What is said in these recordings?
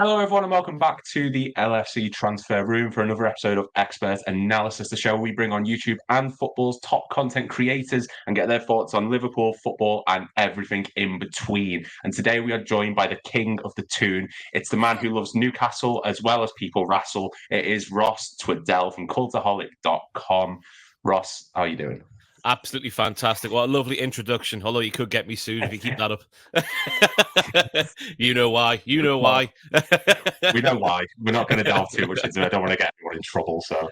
Hello, everyone, and welcome back to the LFC Transfer Room for another episode of Expert Analysis, the show where we bring on YouTube and football's top content creators and get their thoughts on Liverpool, football, and everything in between. And today we are joined by the king of the tune. It's the man who loves Newcastle as well as people wrestle. It is Ross Twedell from Cultaholic.com. Ross, how are you doing? Absolutely fantastic. What a lovely introduction. Although you could get me sued if you keep that up. You know why. You know why. We know why. We're not going to delve too much into it. I don't want to get anyone in trouble. So,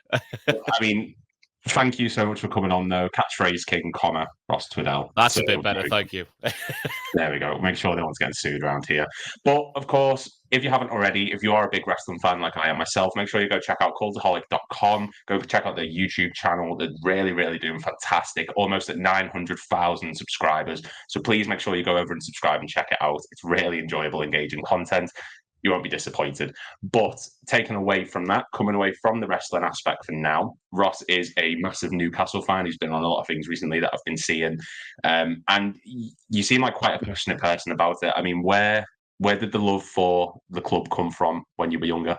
I mean, thank you so much for coming on, though. Catchphrase King, Ross Twedell. That's a bit better. Thank you. There we go. Make sure no one's getting sued around here. But, of course, if you haven't already, if you are a big wrestling fan like I am myself, make sure you go check out Cultaholic.com. Go check out their YouTube channel. They're really, really doing fantastic. Almost at 900,000 subscribers. So please make sure you go over and subscribe and check it out. It's really enjoyable, engaging content. You won't be disappointed. But taken away from that, coming away from the wrestling aspect for now, Ross is a massive Newcastle fan. He's been on a lot of things recently that I've been seeing. And you seem like quite a passionate person about it. I mean, where did the love for the club come from when you were younger?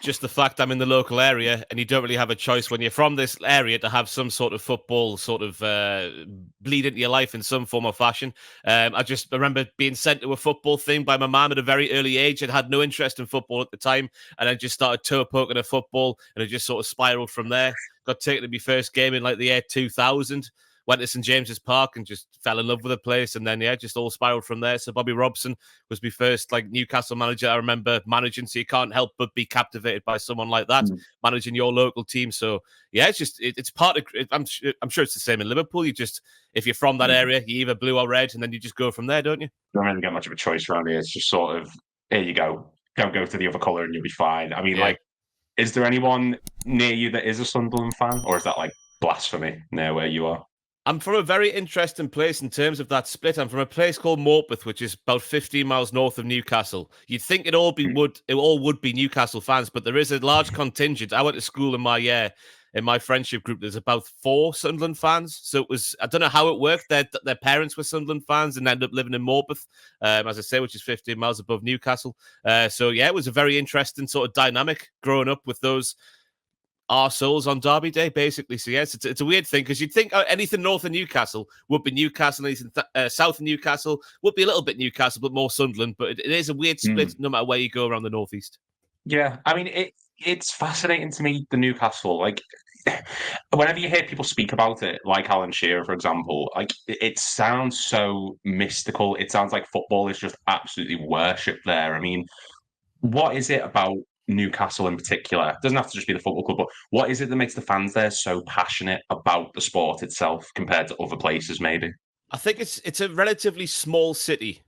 Just the fact I'm in the local area, and you don't really have a choice when you're from this area to have some sort of football sort of bleed into your life in some form or fashion. I just remember being sent to a football thing by my mum at a very early age. I had no interest in football at the time, and I just started toe poking at football, and it just sort of spiraled from there. Got taken to my first game in like the year 2000. Went to St James's Park and just fell in love with the place. And then, just all spiraled from there. So Bobby Robson was my first Newcastle manager I remember managing. So you can't help but be captivated by someone like that, managing your local team. So, it's part of I'm sure it's the same in Liverpool. If you're from that area, you either blue or red, and then you just go from there, don't you? Don't really get much of a choice around here. It's just sort of, here you go. Don't go to the other colour and you'll be fine. I mean, is there anyone near you that is a Sunderland fan? Or is that blasphemy near where you are? I'm from a very interesting place in terms of that split. I'm from a place called Morpeth, which is about 15 miles north of Newcastle. You'd think it all would be Newcastle fans, but there is a large contingent. I went to school in my friendship group. There's about 4 Sunderland fans. So I don't know how it worked. Their parents were Sunderland fans and ended up living in Morpeth, as I say, which is 15 miles above Newcastle. It was a very interesting sort of dynamic growing up with those our souls on Derby Day, basically. So, yes, it's a weird thing because you'd think anything north of Newcastle would be Newcastle, anything south of Newcastle would be a little bit Newcastle, but more Sunderland. But it is a weird split no matter where you go around the northeast. Yeah, I mean, it's fascinating to me, the Newcastle. Whenever you hear people speak about it, like Alan Shearer, for example, it sounds so mystical. It sounds like football is just absolutely worshipped there. I mean, what is it about Newcastle in particular? It doesn't have to just be the football club, but what is it that makes the fans there so passionate about the sport itself compared to other places, maybe? I think it's a relatively small city,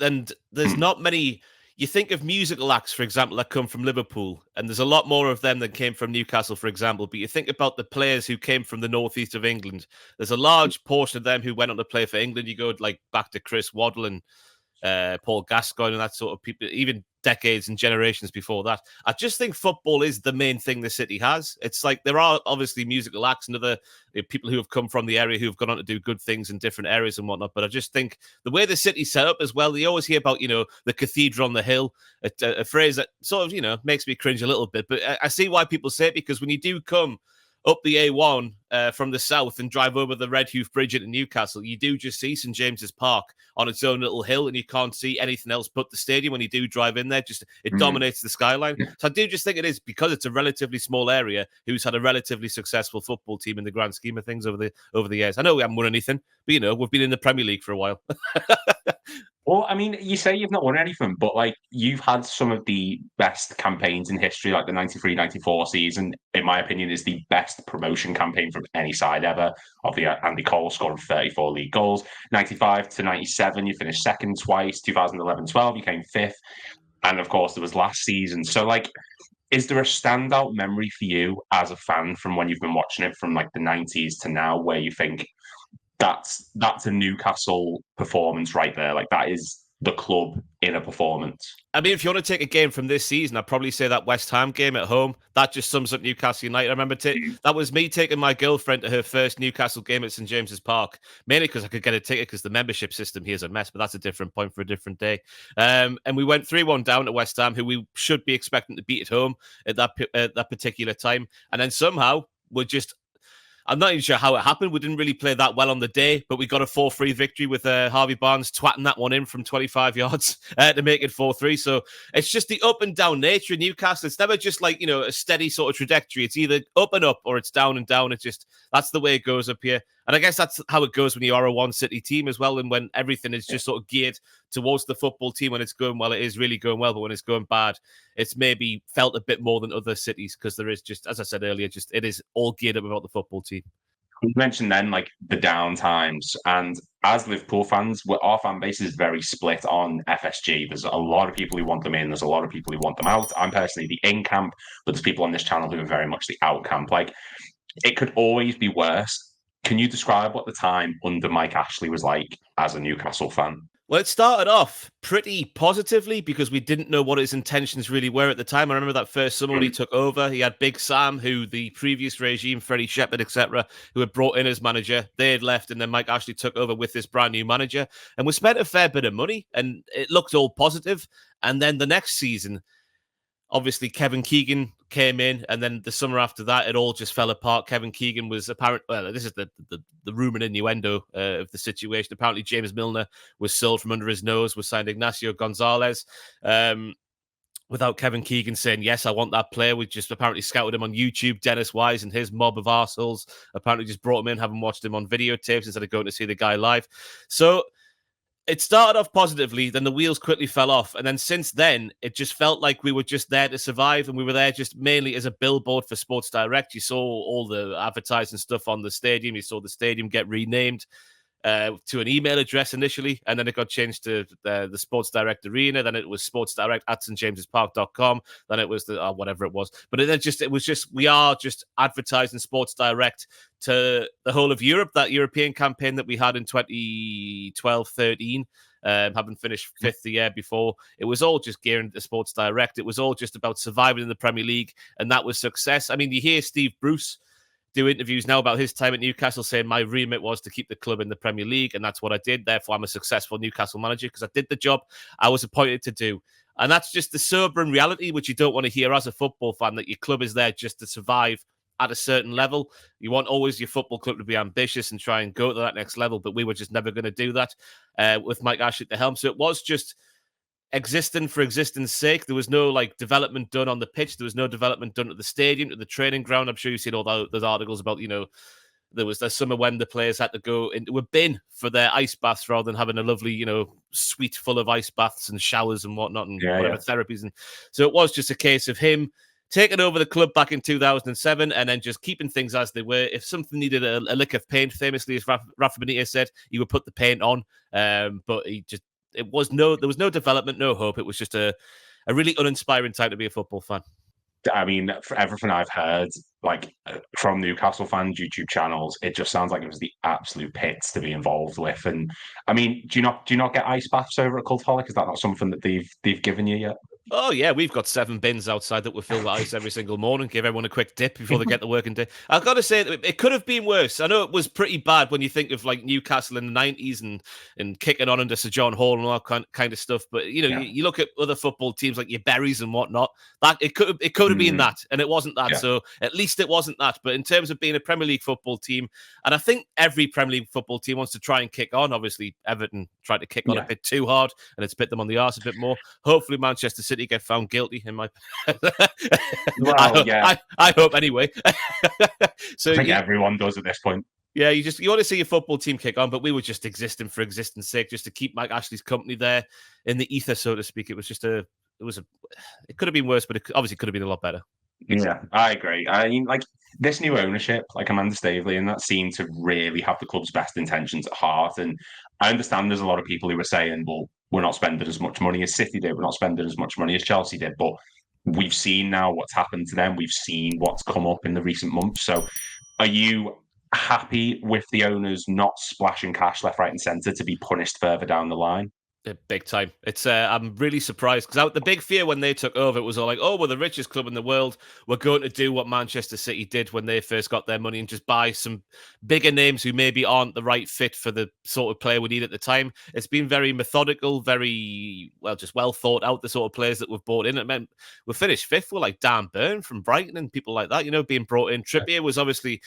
and there's not many. You think of musical acts, for example, that come from Liverpool, and there's a lot more of them than came from Newcastle, for example. But you think about the players who came from the northeast of England. There's a large portion of them who went on to play for England. You go back to Chris Waddle and Paul Gascoigne and that sort of people, even decades and generations before that. I just think football is the main thing the city has. It's like there are obviously musical acts and other people who have come from the area who have gone on to do good things in different areas and whatnot. But I just think the way the city's set up as well, you always hear about, the cathedral on the hill, a phrase that sort of, makes me cringe a little bit. But I see why people say it, because when you do come up the A1 from the south and drive over the Red Hoof Bridge into Newcastle, you do just see St James's Park on its own little hill, and you can't see anything else but the stadium when you do drive in there. It dominates the skyline. So I do just think it is, because it's a relatively small area who's had a relatively successful football team in the grand scheme of things over the years. I know we haven't won anything, but we've been in the Premier League for a while. Well, I mean, you say you've not won anything, but you've had some of the best campaigns in history, like the 93-94 season, in my opinion, is the best promotion campaign from any side ever. Obviously, Andy Cole scoring 34 league goals. 95-97, you finished second twice. 2011-12, you came fifth. And of course, there was last season. So, is there a standout memory for you as a fan from when you've been watching it from the 90s to now, where you think that's a Newcastle performance right there? That is the club in a performance. I mean, if you want to take a game from this season, I'd probably say that West Ham game at home. That just sums up Newcastle United. I remember that was me taking my girlfriend to her first Newcastle game at St James's Park, mainly because I could get a ticket because the membership system here is a mess, but that's a different point for a different day. And we went 3-1 down at West Ham, who we should be expecting to beat at home at that particular time. And then somehow we're just... I'm not even sure how it happened. We didn't really play that well on the day, but we got a 4-3 victory with Harvey Barnes twatting that one in from 25 yards to make it 4-3. So it's just the up and down nature of Newcastle. It's never just like, a steady sort of trajectory. It's either up and up or it's down and down. It's just, that's the way it goes up here. And I guess that's how it goes when you are a one-city team as well, and when everything is just sort of geared towards the football team. When it's going well, it is really going well, but when it's going bad, it's maybe felt a bit more than other cities because there is just, as I said earlier, just it is all geared up about the football team. You mentioned then like the down times, and as Liverpool fans, our fan base is very split on FSG. There's a lot of people who want them in, there's a lot of people who want them out. I'm personally the in camp, but there's people on this channel who are very much the out camp. Like, it could always be worse. Can you describe what the time under Mike Ashley was like as a Newcastle fan? Well, it started off pretty positively because we didn't know what his intentions really were at the time. I remember that first summer when he took over, he had Big Sam, who the previous regime, Freddie Shepherd, etc., who had brought in as manager. They had left, and then Mike Ashley took over with this brand new manager. And we spent a fair bit of money, and it looked all positive. And then the next season, obviously, Kevin Keegan came in, and then the summer after that, it all just fell apart. Kevin Keegan was apparent. Well, this is the rumor and innuendo of the situation. Apparently, James Milner was sold from under his nose, was signed Ignacio Gonzalez. Without Kevin Keegan saying, yes, I want that player. We just apparently scouted him on YouTube. Dennis Wise and his mob of arseholes apparently just brought him in, having watched him on videotapes instead of going to see the guy live. So it started off positively, then the wheels quickly fell off. And then since then, it just felt like we were just there to survive. And we were there just mainly as a billboard for Sports Direct. You saw all the advertising stuff on the stadium. You saw the stadium get renamed to an email address initially, and then it got changed to the Sports Direct Arena. Then it was sportsdirect@stjamespark.com. Then it was whatever it was. But we are just advertising Sports Direct to the whole of Europe. That European campaign that we had in 2012-13, having finished fifth the year before, it was all just gearing to Sports Direct. It was all just about surviving in the Premier League, and that was success. I mean, you hear Steve Bruce do interviews now about his time at Newcastle saying my remit was to keep the club in the Premier League, and that's what I did. Therefore, I'm a successful Newcastle manager because I did the job I was appointed to do. And that's just the sobering reality, which you don't want to hear as a football fan, that your club is there just to survive at a certain level. You want always your football club to be ambitious and try and go to that next level, but we were just never going to do that with Mike Ashley at the helm. So it was just existing for existence sake. There was no development done on the pitch. There was no development done at the stadium, at the training ground. I'm sure you've seen all those articles about, there was the summer when the players had to go into a bin for their ice baths rather than having a lovely, suite full of ice baths and showers and whatnot and whatever therapies. And so it was just a case of him taking over the club back in 2007 and then just keeping things as they were. If something needed a lick of paint, famously, as Rafa Benitez said, he would put the paint on. But there was no development, no hope. It was just a really uninspiring time to be a football fan. I mean, for everything I've heard, from Newcastle fan YouTube channels, it just sounds like it was the absolute pits to be involved with. And I mean, do you not get ice baths over at Cultaholic? Is that not something that they've given you yet? Oh, yeah, we've got 7 bins outside that we fill with ice every single morning, give everyone a quick dip before they get the working day. I've got to say, it could have been worse. I know it was pretty bad when you think of Newcastle in the 90s and kicking on under Sir John Hall and all that kind of stuff. But, you look at other football teams like your Berries and whatnot, that it could have been that, and it wasn't that. Yeah. So at least it wasn't that. But in terms of being a Premier League football team, and I think every Premier League football team wants to try and kick on. Obviously, Everton tried to kick on a bit too hard, and it's bit them on the arse a bit more. Hopefully, Manchester City get found guilty. In my, I hope anyway. So I think everyone does at this point. Yeah, you want to see your football team kick on, but we were just existing for existence sake, just to keep Mike Ashley's company there in the ether, so to speak. It could have been worse, but it obviously could have been a lot better. Yeah, I agree. I mean, this new ownership, Amanda Staveley, and that seemed to really have the club's best intentions at heart. And I understand there's a lot of people who are saying, well, we're not spending as much money as City did. We're not spending as much money as Chelsea did. But we've seen now what's happened to them. We've seen what's come up in the recent months. So are you happy with the owners not splashing cash left, right and centre to be punished further down the line? Yeah, big time. It's I'm really surprised because the big fear when they took over, it was all like, oh, we're the richest club in the world. We're going to do what Manchester City did when they first got their money and just buy some bigger names who maybe aren't the right fit for the sort of player we need at the time. It's been very methodical, very just well thought out. The sort of players that we've brought in. It meant we finished fifth with like Dan Burn from Brighton and people like that. Being brought in. Trippier was obviously.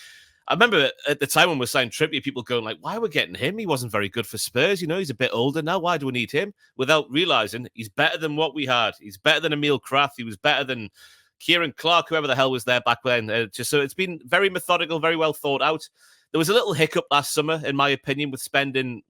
I remember at the time when we signed Trippier, people going like, why are we getting him? He wasn't very good for Spurs. He's a bit older now. Why do we need him? Without realizing he's better than what we had. He's better than Emil Kraft. He was better than Kieran Clark, whoever the hell was there back then. So it's been very methodical, very well thought out. There was a little hiccup last summer, in my opinion, with spending,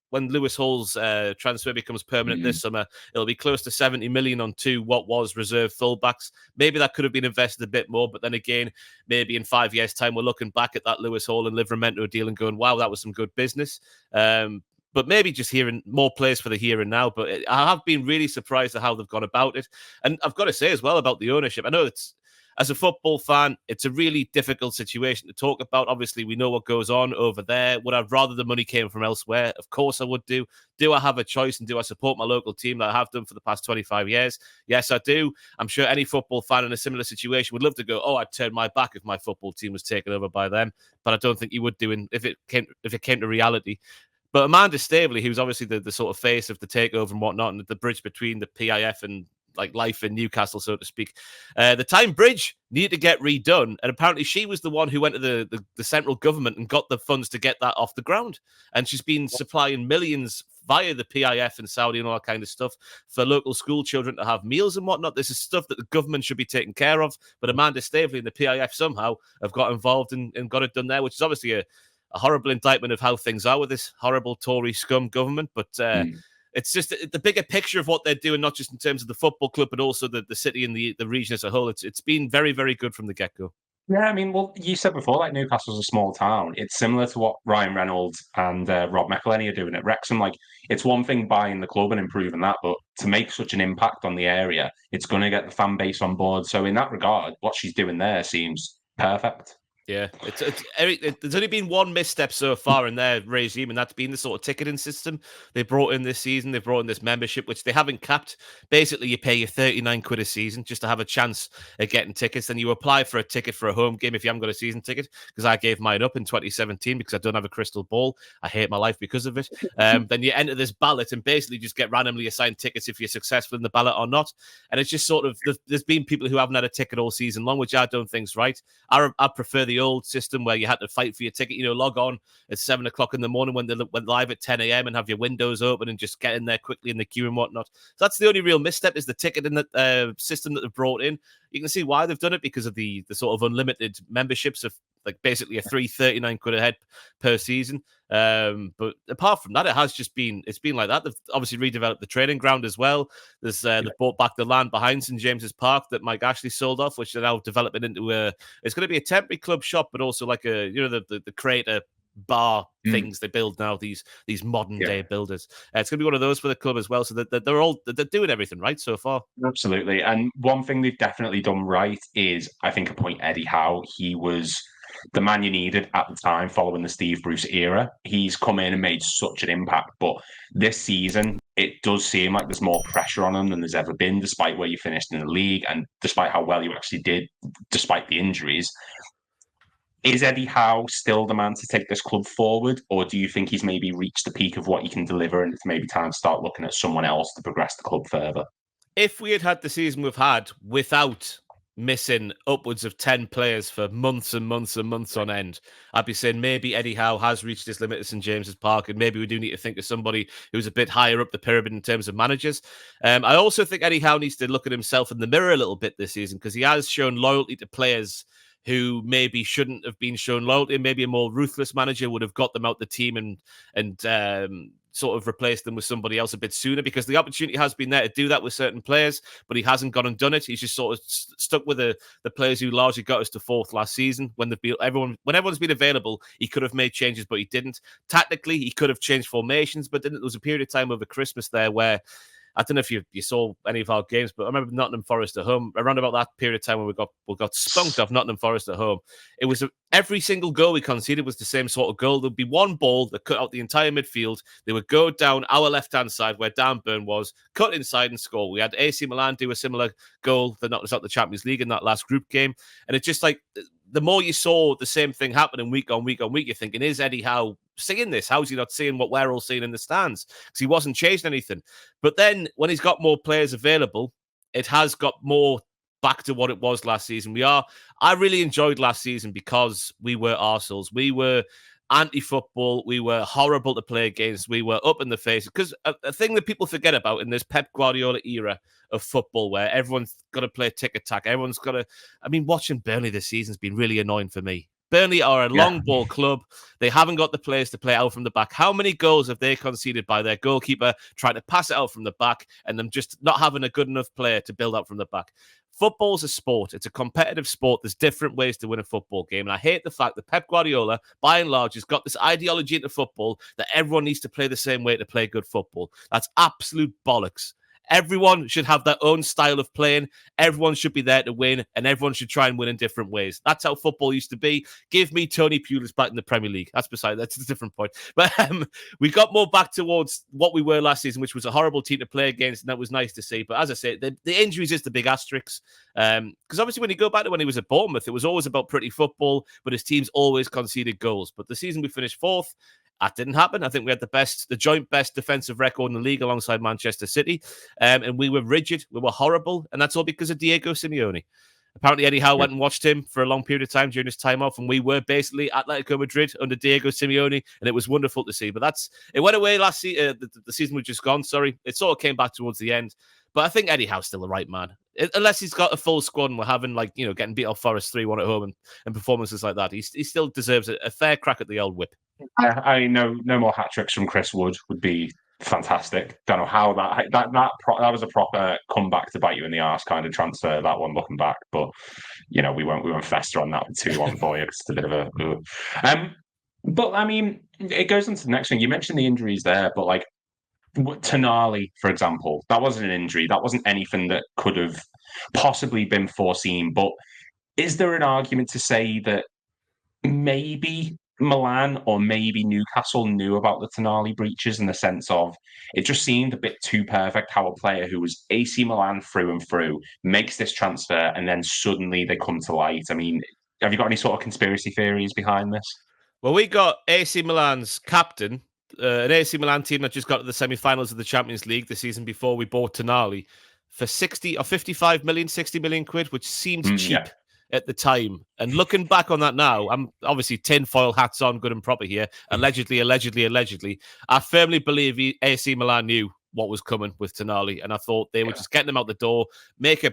when Lewis Hall's transfer becomes permanent this summer, it'll be close to 70 million on two what was reserve fullbacks. Maybe that could have been invested a bit more, but then again, maybe in 5 years' time, we're looking back at that Lewis Hall and Livramento deal and going, wow, that was some good business. But maybe just hearing more players for the here and now. But I have been really surprised at how they've gone about it. And I've got to say as well about the ownership. I know as a football fan, it's a really difficult situation to talk about. Obviously, we know what goes on over there. Would I rather the money came from elsewhere? Of course I would do. Do I have a choice and do I support my local team that I have done for the past 25 years? Yes, I do. I'm sure any football fan in a similar situation would love to go, oh, I'd turn my back if my football team was taken over by them. But I don't think you would do if it came to reality. But Amanda Staveley, who's obviously the sort of face of the takeover and whatnot, and the bridge between the PIF and like life in Newcastle, so to speak. The Tyne Bridge needed to get redone, and apparently she was the one who went to the central government and got the funds to get that off the ground. And she's been supplying millions via the PIF and Saudi and all that kind of stuff for local school children to have meals and whatnot. This is stuff that the government should be taking care of, but Amanda Staveley and the PIF somehow have got involved and got it done there, which is obviously a horrible indictment of how things are with this horrible Tory scum government. But it's just the bigger picture of what they're doing, not just in terms of the football club, but also the city and the region as a whole. It's been very, very good from the get-go. Yeah, I mean, well, you said before, like Newcastle's a small town. It's similar to what Ryan Reynolds and Rob McElhenney are doing at Wrexham. Like, it's one thing buying the club and improving that, but to make such an impact on the area, it's going to get the fan base on board. So in that regard, what she's doing there seems perfect. Yeah, there's only been one misstep so far in their regime, and that's been the sort of ticketing system they brought in this season. They brought in this membership, which they haven't capped. Basically, you pay your 39 quid a season just to have a chance at getting tickets. Then you apply for a ticket for a home game if you haven't got a season ticket, because I gave mine up in 2017 because I don't have a crystal ball. I hate my life because of it. Then you enter this ballot and basically just get randomly assigned tickets if you're successful in the ballot or not. And it's just sort of, there's been people who haven't had a ticket all season long, which I don't think's right. I prefer the old system where you had to fight for your ticket, log on at 7 o'clock in the morning when they went live at 10 a.m. and have your windows open and just get in there quickly in the queue and whatnot. So that's the only real misstep, is the ticket in the system that they've brought in. You can see why they've done it, because of the sort of unlimited memberships of like basically a 39 quid a head per season. But apart from that, it's been like that. They've obviously redeveloped the training ground as well. They've bought back the land behind St James's Park that Mike Ashley sold off, which they're now developing into it's going to be a temporary club shop, but also like the creator bar things they build now, these modern day builders. It's going to be one of those for the club as well, so that they're doing everything right so far. Absolutely. And one thing they've definitely done right is, I think, appoint Eddie Howe. He was the man you needed at the time following the Steve Bruce era. He's come in and made such an impact. But this season, it does seem like there's more pressure on him than there's ever been, despite where you finished in the league and despite how well you actually did, despite the injuries. Is Eddie Howe still the man to take this club forward, or do you think he's maybe reached the peak of what he can deliver and it's maybe time to start looking at someone else to progress the club further? If we had the season we've had without missing upwards of 10 players for months and months and months on end, I'd be saying maybe Eddie Howe has reached his limit at St James's Park, and maybe we do need to think of somebody who's a bit higher up the pyramid in terms of managers. I also think Eddie Howe needs to look at himself in the mirror a little bit this season, because he has shown loyalty to players who maybe shouldn't have been shown loyalty. Maybe a more ruthless manager would have got them out the team and sort of replaced them with somebody else a bit sooner, because the opportunity has been there to do that with certain players, but he hasn't gone and done it. He's just sort of stuck with the players who largely got us to fourth last season. When everyone's been available, he could have made changes, but he didn't. Tactically, he could have changed formations, but didn't. There was a period of time over Christmas there where I don't know if you saw any of our games, but I remember Nottingham Forest at home, around about that period of time when we got spunked off Nottingham Forest at home. It was every single goal we conceded was the same sort of goal. There'd be one ball that cut out the entire midfield. They would go down our left-hand side where Dan Burn was, cut inside and score. We had AC Milan do a similar goal that knocked us out the Champions League in that last group game. And it's just like, the more you saw the same thing happening week on week on week, you're thinking, is Eddie Howe seeing this? How's he not seeing what we're all seeing in the stands? Because he wasn't changing anything. But then when he's got more players available, it has got more back to what it was last season. I really enjoyed last season because we were arseholes. We were anti-football. We were horrible to play against. We were up in the face. Because a thing that people forget about in this Pep Guardiola era of football, where everyone's got to play tick-attack, everyone's got to... I mean, watching Burnley this season has been really annoying for me. Burnley are a long ball club. They haven't got the players to play out from the back. How many goals have they conceded by their goalkeeper trying to pass it out from the back and them just not having a good enough player to build out from the back? Football's a sport. It's a competitive sport. There's different ways to win a football game. And I hate the fact that Pep Guardiola, by and large, has got this ideology into football that everyone needs to play the same way to play good football. That's absolute bollocks. Everyone should have their own style of playing. Everyone should be there to win, and everyone should try and win in different ways. That's how football used to be. Give me Tony Pulis back in the Premier League. That's a different point. But we got more back towards what we were last season, which was a horrible team to play against, and that was nice to see. But as I say, the injuries is the big asterisk. Because obviously when you go back to when he was at Bournemouth, it was always about pretty football, but his teams always conceded goals. But the season we finished fourth, that didn't happen. I think we had the joint best defensive record in the league alongside Manchester City. And we were rigid. We were horrible. And that's all because of Diego Simeone. Apparently, Eddie Howe went and watched him for a long period of time during his time off. And we were basically Atletico Madrid under Diego Simeone. And it was wonderful to see. But it went away last season. The season we've just gone, sorry. It sort of came back towards the end. But I think Eddie Howe's still the right man. Unless he's got a full squad and we're having, getting beat off Forest 3-1 at home and performances like that. He still deserves a fair crack at the old whip. I know no more hat tricks from Chris Wood would be fantastic. Don't know how that was a proper comeback to bite you in the arse kind of transfer, that one, looking back. But we won't fester on that 2-1 for you. It's a bit of a but I mean, it goes into the next thing. You mentioned the injuries there, but Tonali, for example, that wasn't an injury. That wasn't anything that could have possibly been foreseen. But is there an argument to say that maybe Milan or maybe Newcastle knew about the Tonali breaches, in the sense of it just seemed a bit too perfect how a player who was AC Milan through and through makes this transfer and then suddenly they come to light? I mean, have you got any sort of conspiracy theories behind this? Well, we got AC Milan's captain, an AC Milan team that just got to the semi-finals of the Champions League the season before we bought Tonali for 60 or 55 million, 60 million quid, which seemed cheap at the time. And looking back on that now, I'm obviously tinfoil hats on, good and proper here. Allegedly. I firmly believe AC Milan knew what was coming with Tonali, and I thought they were just getting him out the door, make a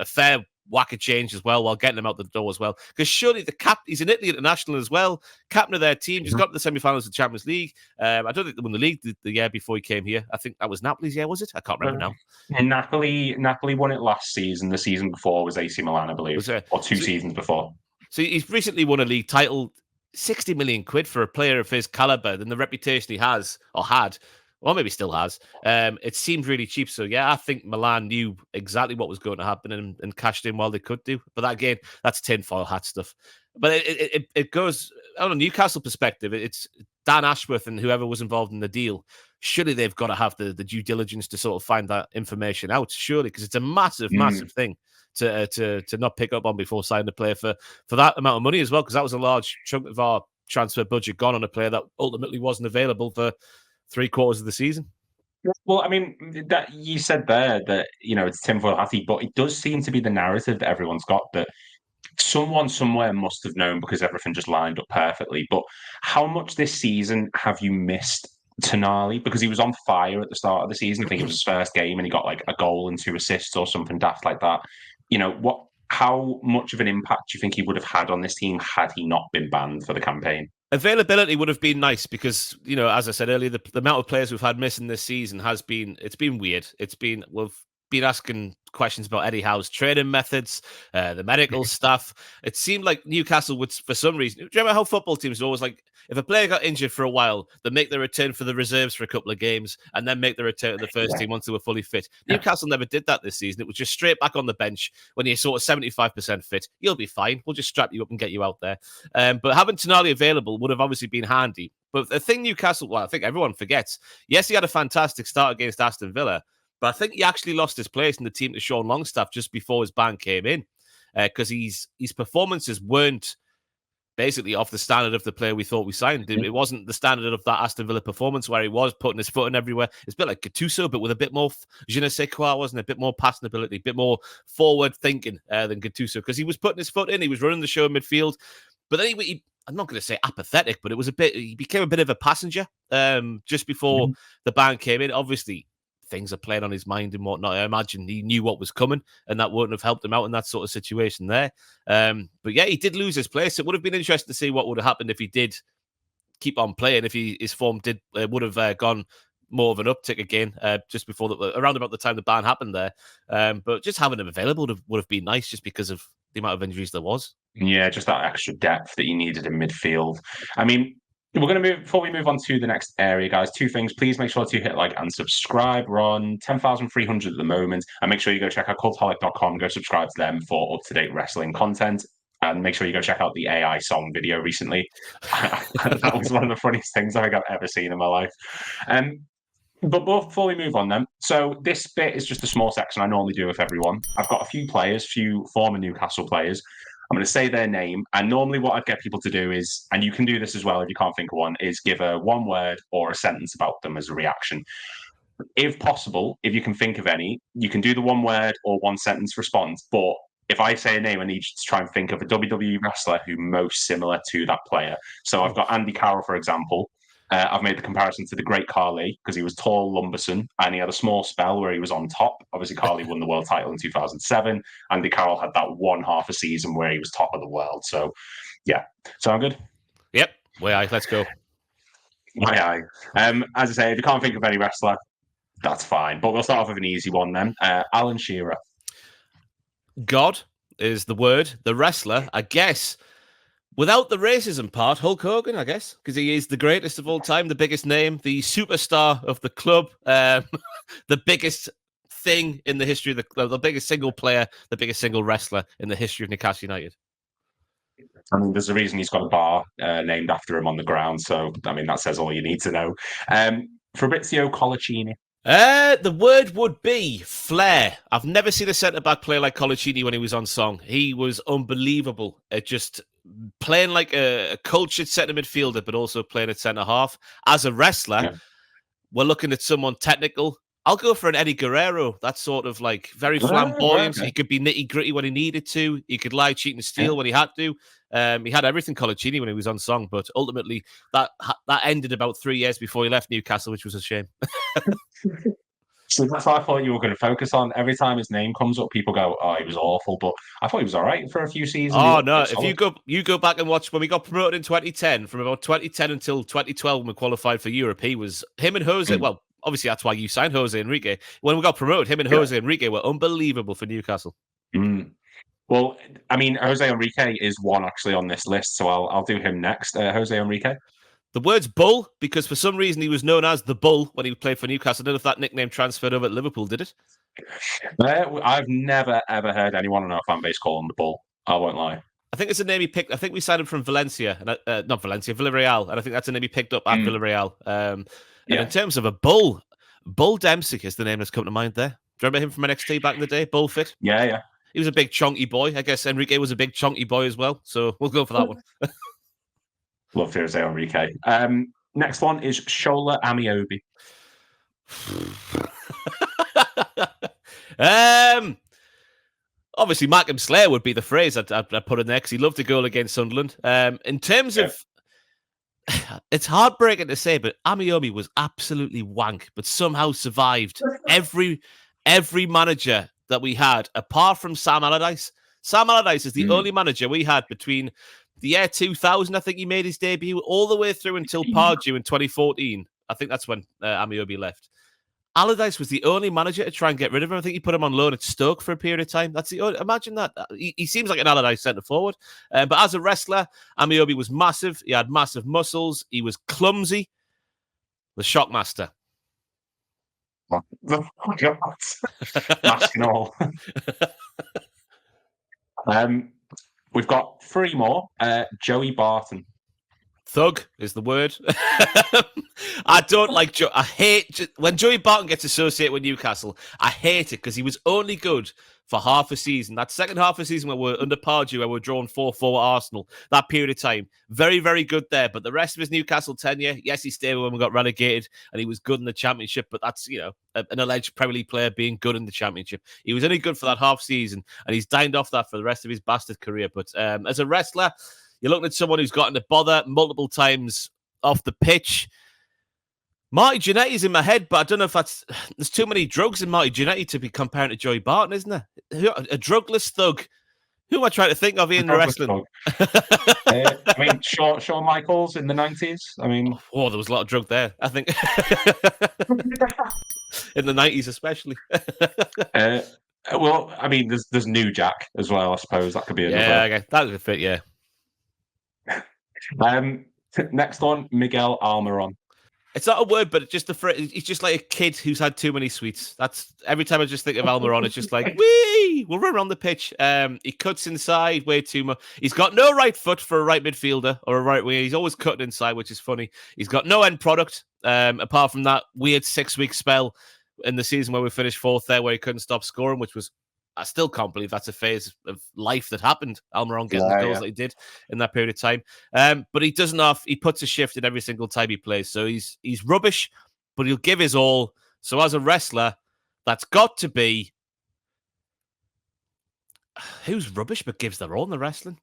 fair whack a change as well while getting him out the door as well. Because surely he's an Italy international as well, captain of their team, just got to the semi-finals of the Champions League. I don't think they won the league the year before he came here. I think that was Napoli's year, was it? I can't remember now. Napoli won it last season. The season before was AC Milan, I believe, or two seasons before. So he's recently won a league title, 60 million quid for a player of his caliber and the reputation he has or had. Or maybe still has. It seemed really cheap. So, yeah, I think Milan knew exactly what was going to happen and cashed in while they could do. But that, again, that's tinfoil hat stuff. But it goes, on a Newcastle perspective, it's Dan Ashworth and whoever was involved in the deal. Surely they've got to have the due diligence to sort of find that information out, surely, because it's a massive thing to not pick up on before signing a player for that amount of money as well, because that was a large chunk of our transfer budget gone on a player that ultimately wasn't available for 3/4 of the season. Well, I mean, that you said there that, it's tinfoil hatty, but it does seem to be the narrative that everyone's got, that someone somewhere must have known because everything just lined up perfectly. But how much this season have you missed Tonali? Because he was on fire at the start of the season. I think it was his first game and he got a goal and 2 assists or something daft like that. How much of an impact do you think he would have had on this team had he not been banned for the campaign? Availability would have been nice because, as I said earlier, the amount of players we've had missing this season it's been weird. We've been asking questions about Eddie Howe's training methods, the medical stuff. It seemed like Newcastle would, for some reason, do you remember how football teams are always like, if a player got injured for a while, they make the return for the reserves for a couple of games and then make the return to the first team once they were fully fit. Newcastle never did that this season. It was just straight back on the bench when you're sort of 75% fit. You'll be fine. We'll just strap you up and get you out there. But having Tonali available would have obviously been handy. But the thing Newcastle, well, I think everyone forgets, yes, he had a fantastic start against Aston Villa, but I think he actually lost his place in the team to Sean Longstaff just before his ban came in, because his performances weren't basically off the standard of the player we thought we signed. It wasn't the standard of that Aston Villa performance where he was putting his foot in everywhere. It's a bit like Gattuso, but with a bit more je ne sais quoi, wasn't it? A bit more passing ability, a bit more forward thinking than Gattuso, because he was putting his foot in, he was running the show in midfield. But then I'm not going to say apathetic, but he became a bit of a passenger just before the ban came in. Obviously, things are playing on his mind and whatnot. I imagine he knew what was coming, and that wouldn't have helped him out in that sort of situation there. But yeah, he did lose his place. It would have been interesting to see what would have happened if he did keep on playing, if his form would have gone more of an uptick again just before around about the time the ban happened there. But just having him available would have been nice, just because of the amount of injuries there was. Yeah, just that extra depth that you needed in midfield. I mean, we're going to move, before we move on to the next area, guys, two things. Please make sure to hit like and subscribe. We're on 10,300 at the moment. And make sure you go check out cultaholic.com, go subscribe to them for up-to-date wrestling content. And make sure you go check out the AI song video recently. That was one of the funniest things I think I've ever seen in my life. But before we move on then, so this bit is just a small section I normally do with everyone. I've got a few former Newcastle players. I'm going to say their name. And normally what I'd get people to do is, and you can do this as well if you can't think of one, is give a one word or a sentence about them as a reaction. If possible, if you can think of any, you can do the one word or one sentence response. But if I say a name, I need you to try and think of a WWE wrestler who's most similar to that player. So I've got Andy Carroll, for example. I've made the comparison to the great Carly because he was tall, lumbersome, and he had a small spell where he was on top. Obviously, Carly won the world title in 2007. Andy Carroll had that one half a season where he was top of the world. So, yeah. Sound good? Yep. Let's go. As I say, if you can't think of any wrestler, that's fine. But we'll start off with an easy one then. Alan Shearer. God is the word. The wrestler, I guess. Without the racism part, Hulk Hogan, I guess, because he is the greatest of all time, the biggest name, the superstar of the club, the biggest thing in the history of the club, the biggest single player, the biggest single wrestler in the history of Newcastle United. I mean, there's a reason he's got a bar named after him on the ground. So, I mean, that says all you need to know. Fabrizio Colaccini. The word would be flair. I've never seen a centre-back play like Colaccini when he was on song. He was unbelievable at just playing like a cultured centre midfielder, but also playing at centre half. As a wrestler, we're looking at someone technical. I'll go for an Eddie Guerrero. That's sort of like very flamboyant. He could be nitty-gritty when he needed to. He could lie, cheat, and steal when he had to. He had everything Colaccini when he was on song, but ultimately that ended about 3 years before he left Newcastle, which was a shame. So that's what I thought you were going to focus on. Every time his name comes up, people go, "Oh, he was awful," but I thought he was all right for a few seasons. Oh no! If you go back and watch when we got promoted in 2010, from about 2010 until 2012 when we qualified for Europe, him and Jose. Well, obviously that's why you signed Jose Enrique. When we got promoted, him and Jose Enrique were unbelievable for Newcastle. Well, I mean, Jose Enrique is one actually on this list, so I'll do him next. Jose Enrique. The word's bull, because for some reason he was known as the Bull when he played for Newcastle. I don't know if that nickname transferred over at Liverpool, did it? I've never, ever heard anyone on our fan base call him the Bull. I won't lie. I think it's a name he picked. I think we signed him from Valencia, not Valencia, Villarreal. And I think that's a name he picked up at Villarreal. And in terms of a Bull, Bull Dempsey is the name that's come to mind there. Do you remember him from NXT back in the day? Bull Fit? Yeah. He was a big chunky boy. I guess Enrique was a big chunky boy as well. So we'll go for that one. Love Jose Enrique. Next one is Shola Amiobi. Obviously, Markham Slayer would be the phrase I'd put in there because he loved a goal against Sunderland. In terms of, it's heartbreaking to say, but Amiobi was absolutely wank, but somehow survived every manager that we had, apart from Sam Allardyce. Sam Allardyce is the only manager we had between the year 2000, I think he made his debut, all the way through until Pardew in 2014. I think that's when Amiobi left. Allardyce was the only manager to try and get rid of him. I think he put him on loan at Stoke for a period of time. Imagine that. He seems like an Allardyce centre forward. But as a wrestler, Amiobi was massive. He had massive muscles. He was clumsy. The Shockmaster. Mask and all. We've got 3 more. Joey Barton. Thug is the word. I don't like Joe. I hate when Joey Barton gets associated with Newcastle. I hate it because he was only good for half a season. That second half of the season where we're under Pardew, where we're drawn 4-4 at Arsenal, that period of time, very, very good there. But the rest of his Newcastle tenure, yes, he stayed when we got relegated and he was good in the Championship, but that's, an alleged Premier League player being good in the Championship. He was only good for that half season and he's dined off that for the rest of his bastard career. But as a wrestler, you're looking at someone who's gotten to bother multiple times off the pitch. Marty Jannetty's in my head, but I don't know if there's too many drugs in Marty Jannetty to be comparing to Joey Barton, isn't there? A drugless thug. Who am I trying to think of in wrestling? Shawn Michaels in the 90s. There was a lot of drug there, I think. In the 90s especially. There's New Jack as well, I suppose. That could be another. Yeah, okay. That would fit, yeah. Next one, Miguel Almiron. It's not a word, but he's just like a kid who's had too many sweets. That's every time I just think of Almiron, it's just like, wee, we'll run around the pitch. He cuts inside way too much. He's got no right foot for a right midfielder or a right winger. He's always cutting inside, which is funny. He's got no end product, apart from that weird 6-week spell in the season where we finished 4th there, where he couldn't stop scoring, which was, I still can't believe that's a phase of life that happened. Almiron getting the goals that he did in that period of time. But he he puts a shift in every single time he plays. So he's rubbish, but he'll give his all. So as a wrestler, that's got to be who's rubbish but gives their all in the wrestling?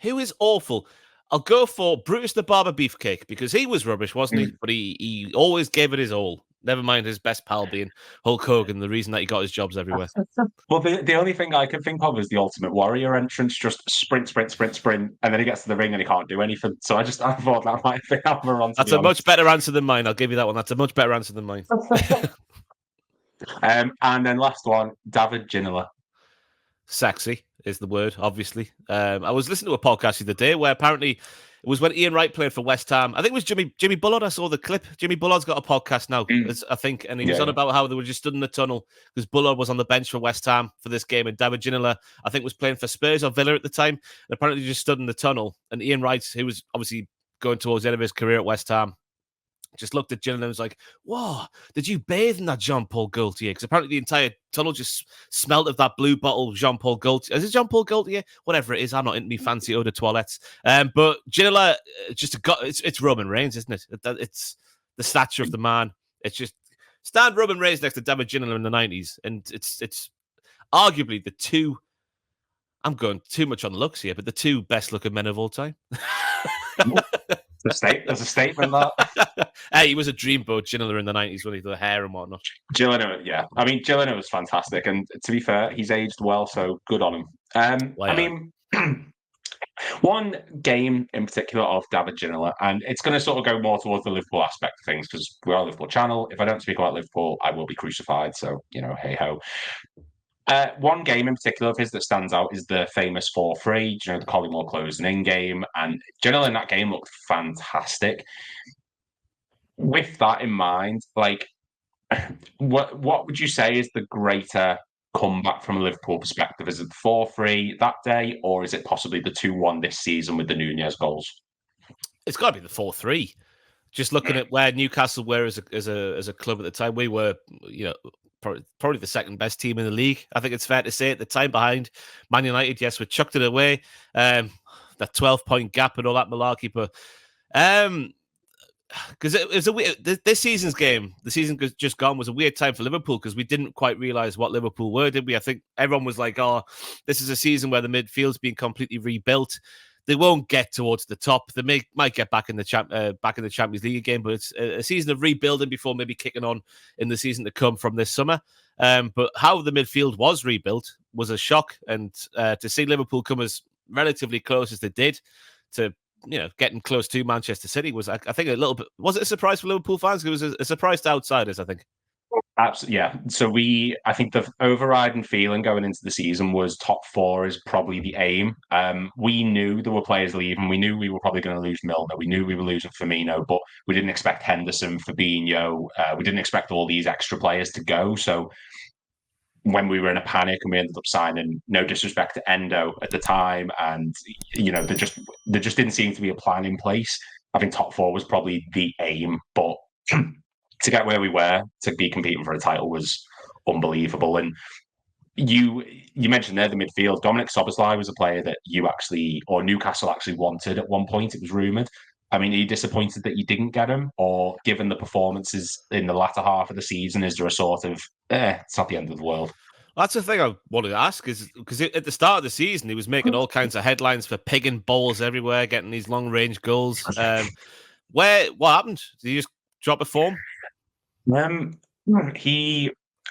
Who is awful? I'll go for Brutus the Barber Beefcake because he was rubbish, wasn't he? But he always gave it his all. Never mind his best pal being Hulk Hogan, the reason that he got his jobs everywhere. Well, the only thing I can think of is the Ultimate Warrior entrance, just sprint, and then he gets to the ring and he can't do anything. So I thought that might be Almiron. That's a much better answer than mine. I'll give you that one. That's a much better answer than mine. And then last one, David Ginola. Sexy is the word, obviously. I was listening to a podcast the other day where apparently it was when Ian Wright played for West Ham. I think it was Jimmy Bullard. I saw the clip. Jimmy Bullard's got a podcast now, I think, and he was on about how they were just stood in the tunnel because Bullard was on the bench for West Ham for this game, and David Ginola, I think, was playing for Spurs or Villa at the time, and apparently just stood in the tunnel. And Ian Wright, who was obviously going towards the end of his career at West Ham, just looked at Ginola and was like, whoa, did you bathe in that Jean-Paul Gaultier? Because apparently the entire tunnel just smelled of that blue bottle Jean-Paul Gaultier. Is it Jean-Paul Gaultier? Whatever it is, I'm not into me fancy eau de toilettes. But Ginola, it's Roman Reigns, isn't it? It's the stature of the man. It's just stand Roman Reigns next to David Ginola in the 90s. And it's arguably the two, I'm going too much on looks here, but the two best looking men of all time. There's a statement that. Hey, he was a dreamboat Ginola in the 90s when he did the hair and whatnot. Ginola, yeah. Ginola was fantastic. And to be fair, he's aged well, so good on him. One game in particular of David Ginola, and it's going to sort of go more towards the Liverpool aspect of things because we're a Liverpool channel. If I don't speak about Liverpool, I will be crucified. So, hey ho. One game in particular of his that stands out is the famous 4-3, the Collymore closing in game. And Ginola in that game looked fantastic. With that in mind, what would you say is the greater comeback from a Liverpool perspective? Is it the 4-3 that day, or is it possibly the 2-1 this season with the Nunez goals? It's got to be the 4-3. Just looking at where Newcastle were as a club at the time, we were, probably the second best team in the league. I think it's fair to say at the time, behind Man United. Yes, we chucked it away. That 12-point gap and all that malarkey, but because it was this season's game, the season just gone, was a weird time for Liverpool because we didn't quite realise what Liverpool were, did we? I think everyone was like, "Oh, this is a season where the midfield's being completely rebuilt. They won't get towards the top. They might get back in the Champions League again, but it's a season of rebuilding before maybe kicking on in the season to come from this summer." But how the midfield was rebuilt was a shock, and to see Liverpool come as relatively close as they did to getting close to Manchester City was, I think, a little bit. Was it a surprise for Liverpool fans? It was a surprise to outsiders, I think. Absolutely, yeah. So I think the overriding feeling going into the season was top four is probably the aim. We knew there were players leaving. We knew we were probably going to lose Milner. We knew we were losing Firmino, but we didn't expect Henderson, Fabinho. We didn't expect all these extra players to go. So when we were in a panic and we ended up signing, no disrespect to Endo at the time, and there just didn't seem to be a plan in place. I think top four was probably the aim, but to get where we were, to be competing for a title was unbelievable. And you mentioned there the midfield. Dominic Szoboszlai was a player that you actually, or Newcastle actually wanted at one point. It was rumoured. I mean, are you disappointed that you didn't get him? Or given the performances in the latter half of the season, is there a sort of, it's not the end of the world? That's the thing I wanted to ask, is because at the start of the season, he was making all kinds of headlines for pigging balls everywhere, getting these long-range goals. What happened? Did he just drop a form? Um, I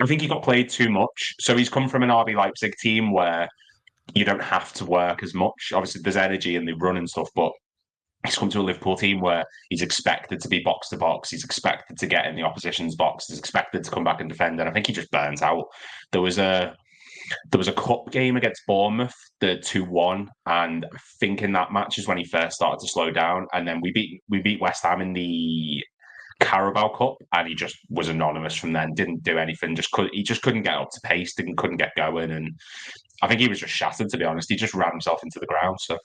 think he got played too much. So he's come from an RB Leipzig team where you don't have to work as much. Obviously, there's energy and they run and stuff, but he's come to a Liverpool team where he's expected to be box to box. He's expected to get in the opposition's box. He's expected to come back and defend. And I think he just burnt out. There was a cup game against Bournemouth, the 2-1, and I think in that match is when he first started to slow down. And then we beat West Ham in the Carabao Cup, and he just was anonymous from then. Didn't do anything. He just couldn't get up to pace. Couldn't get going, and I think he was just shattered. To be honest, he just ran himself into the ground. So.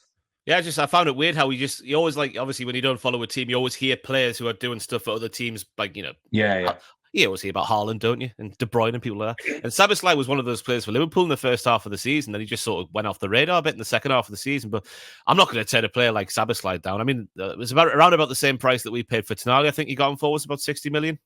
Yeah, I found it weird how you always, like, obviously when you don't follow a team, you always hear players who are doing stuff for other teams, like, Yeah. You always hear about Haaland, don't you? And De Bruyne and people like that. And Szoboszlai was one of those players for Liverpool in the first half of the season. Then he just sort of went off the radar a bit in the second half of the season. But I'm not going to turn a player like Szoboszlai down. I mean, it was around about the same price that we paid for Tonali. I think he got him for was about 60 million.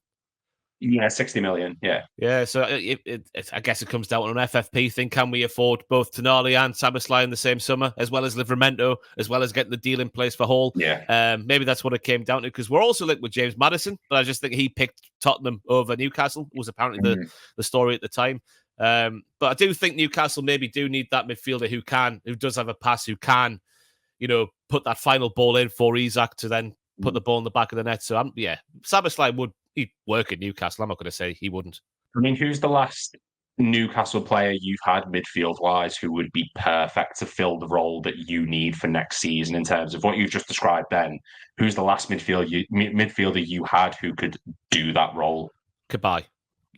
Yeah, 60 million. Yeah. Yeah. So I guess it comes down to an FFP thing. Can we afford both Tonali and Szoboszlai in the same summer, as well as Livramento, as well as getting the deal in place for Hall? Yeah. Maybe that's what it came down to, because we're also linked with James Maddison, but I just think he picked Tottenham over Newcastle, was apparently the story at the time. But I do think Newcastle maybe do need that midfielder who does have a pass, who can, put that final ball in for Isak to then put the ball in the back of the net. So Szoboszlai he'd work at Newcastle. I'm not going to say he wouldn't. I mean, who's the last Newcastle player you've had midfield-wise who would be perfect to fill the role that you need for next season in terms of what you've just described then? Who's the last midfielder you had who could do that role? Cabaye.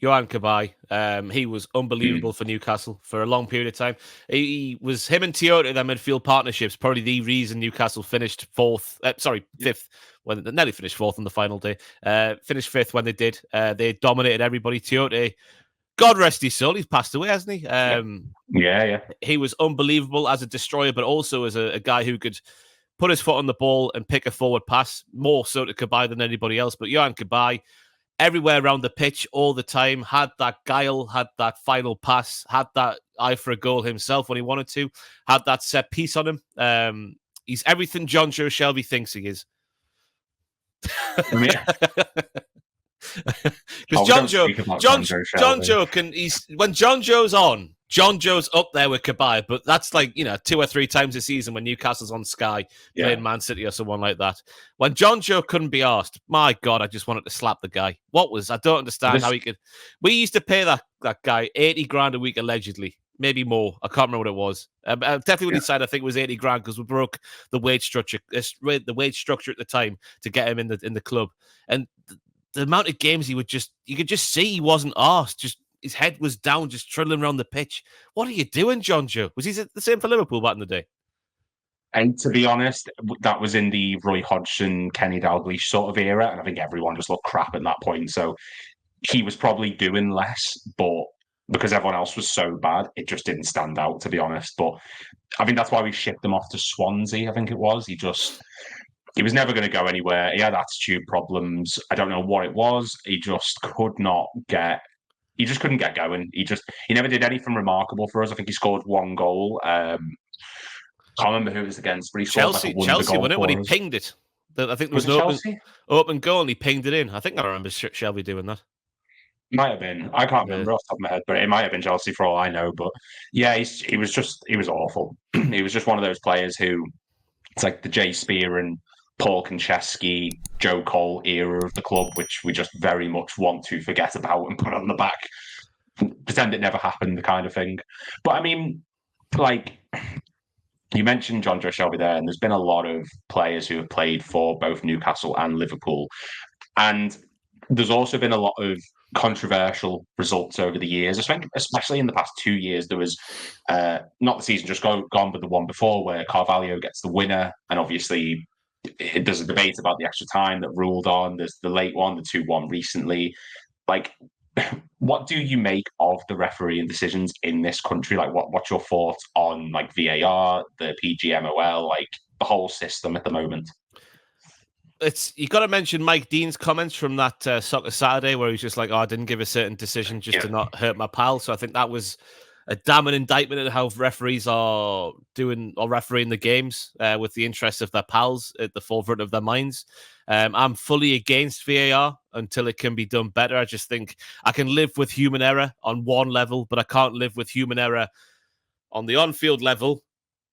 Yohan Cabaye. He was unbelievable for Newcastle for a long period of time. Him and Tiote, their midfield partnerships, probably the reason Newcastle finished fifth. When they nearly finished fourth on the final day. Finished fifth when they did. They dominated everybody. Tiote, God rest his soul, he's passed away, hasn't he? Yeah. He was unbelievable as a destroyer, but also as a guy who could put his foot on the ball and pick a forward pass, more so to Cabaye than anybody else. But Yohan Cabaye, everywhere around the pitch all the time, had that guile, had that final pass, had that eye for a goal himself when he wanted to, had that set piece on him. He's everything John Joe Shelby thinks he is. Because John Joe when John Joe's on, John Joe's up there with Cabaye, but that's like 2 or 3 times a season when Newcastle's on Sky playing Man City or someone like that. When John Joe couldn't be asked, my God, I just wanted to slap the guy. I don't understand how he could. We used to pay that guy 80 grand a week allegedly. Maybe more. I can't remember what it was. Definitely when he signed, I think it was 80 grand because we broke the wage structure. The wage structure at the time to get him in the club, and the amount of games you could just see he wasn't asked. Just his head was down, just trundling around the pitch. What are you doing, John Joe? Was he the same for Liverpool back in the day? And to be honest, that was in the Roy Hodgson, Kenny Dalglish sort of era, and I think everyone just looked crap at that point. So he was probably doing less, but because everyone else was so bad, it just didn't stand out, to be honest. But I think that's why we shipped him off to Swansea, I think it was. He was never going to go anywhere. He had attitude problems. I don't know what it was. He just couldn't get going. He never did anything remarkable for us. I think he scored 1 goal. Can't remember who it was against, but he scored Chelsea, goal wasn't it, when he pinged it? I think there was an open goal and he pinged it in. I think I remember Shelby doing that. Might have been. I can't remember off the top of my head, but it might have been Chelsea for all I know. But yeah, he was awful. He was just one of those players who, it's like the Jay Spear and Paul Konchesky, Joe Cole era of the club, which we just very much want to forget about and put on the back, pretend it never happened, the kind of thing. But I mean, like, you mentioned John Joe Shelby there, and there's been a lot of players who have played for both Newcastle and Liverpool. And there's also been a lot of controversial results over the years. I think, especially in the past 2 years, there was not the season just gone, but the one before where Carvalho gets the winner, and obviously there's a debate about the extra time that ruled on. There's the late one, the 2-1 recently. Like, what do you make of the refereeing decisions in this country? Like, what's your thoughts on like VAR, the PGMOL, like the whole system at the moment? You got to mention Mike Dean's comments from that Soccer Saturday where he's just like, "Oh, I didn't give a certain decision just to not hurt my pal." So I think that was a damning indictment of how referees are doing or refereeing the games with the interests of their pals at the forefront of their minds. I'm fully against VAR until it can be done better. I just think I can live with human error on one level, but I can't live with human error on the on-field level.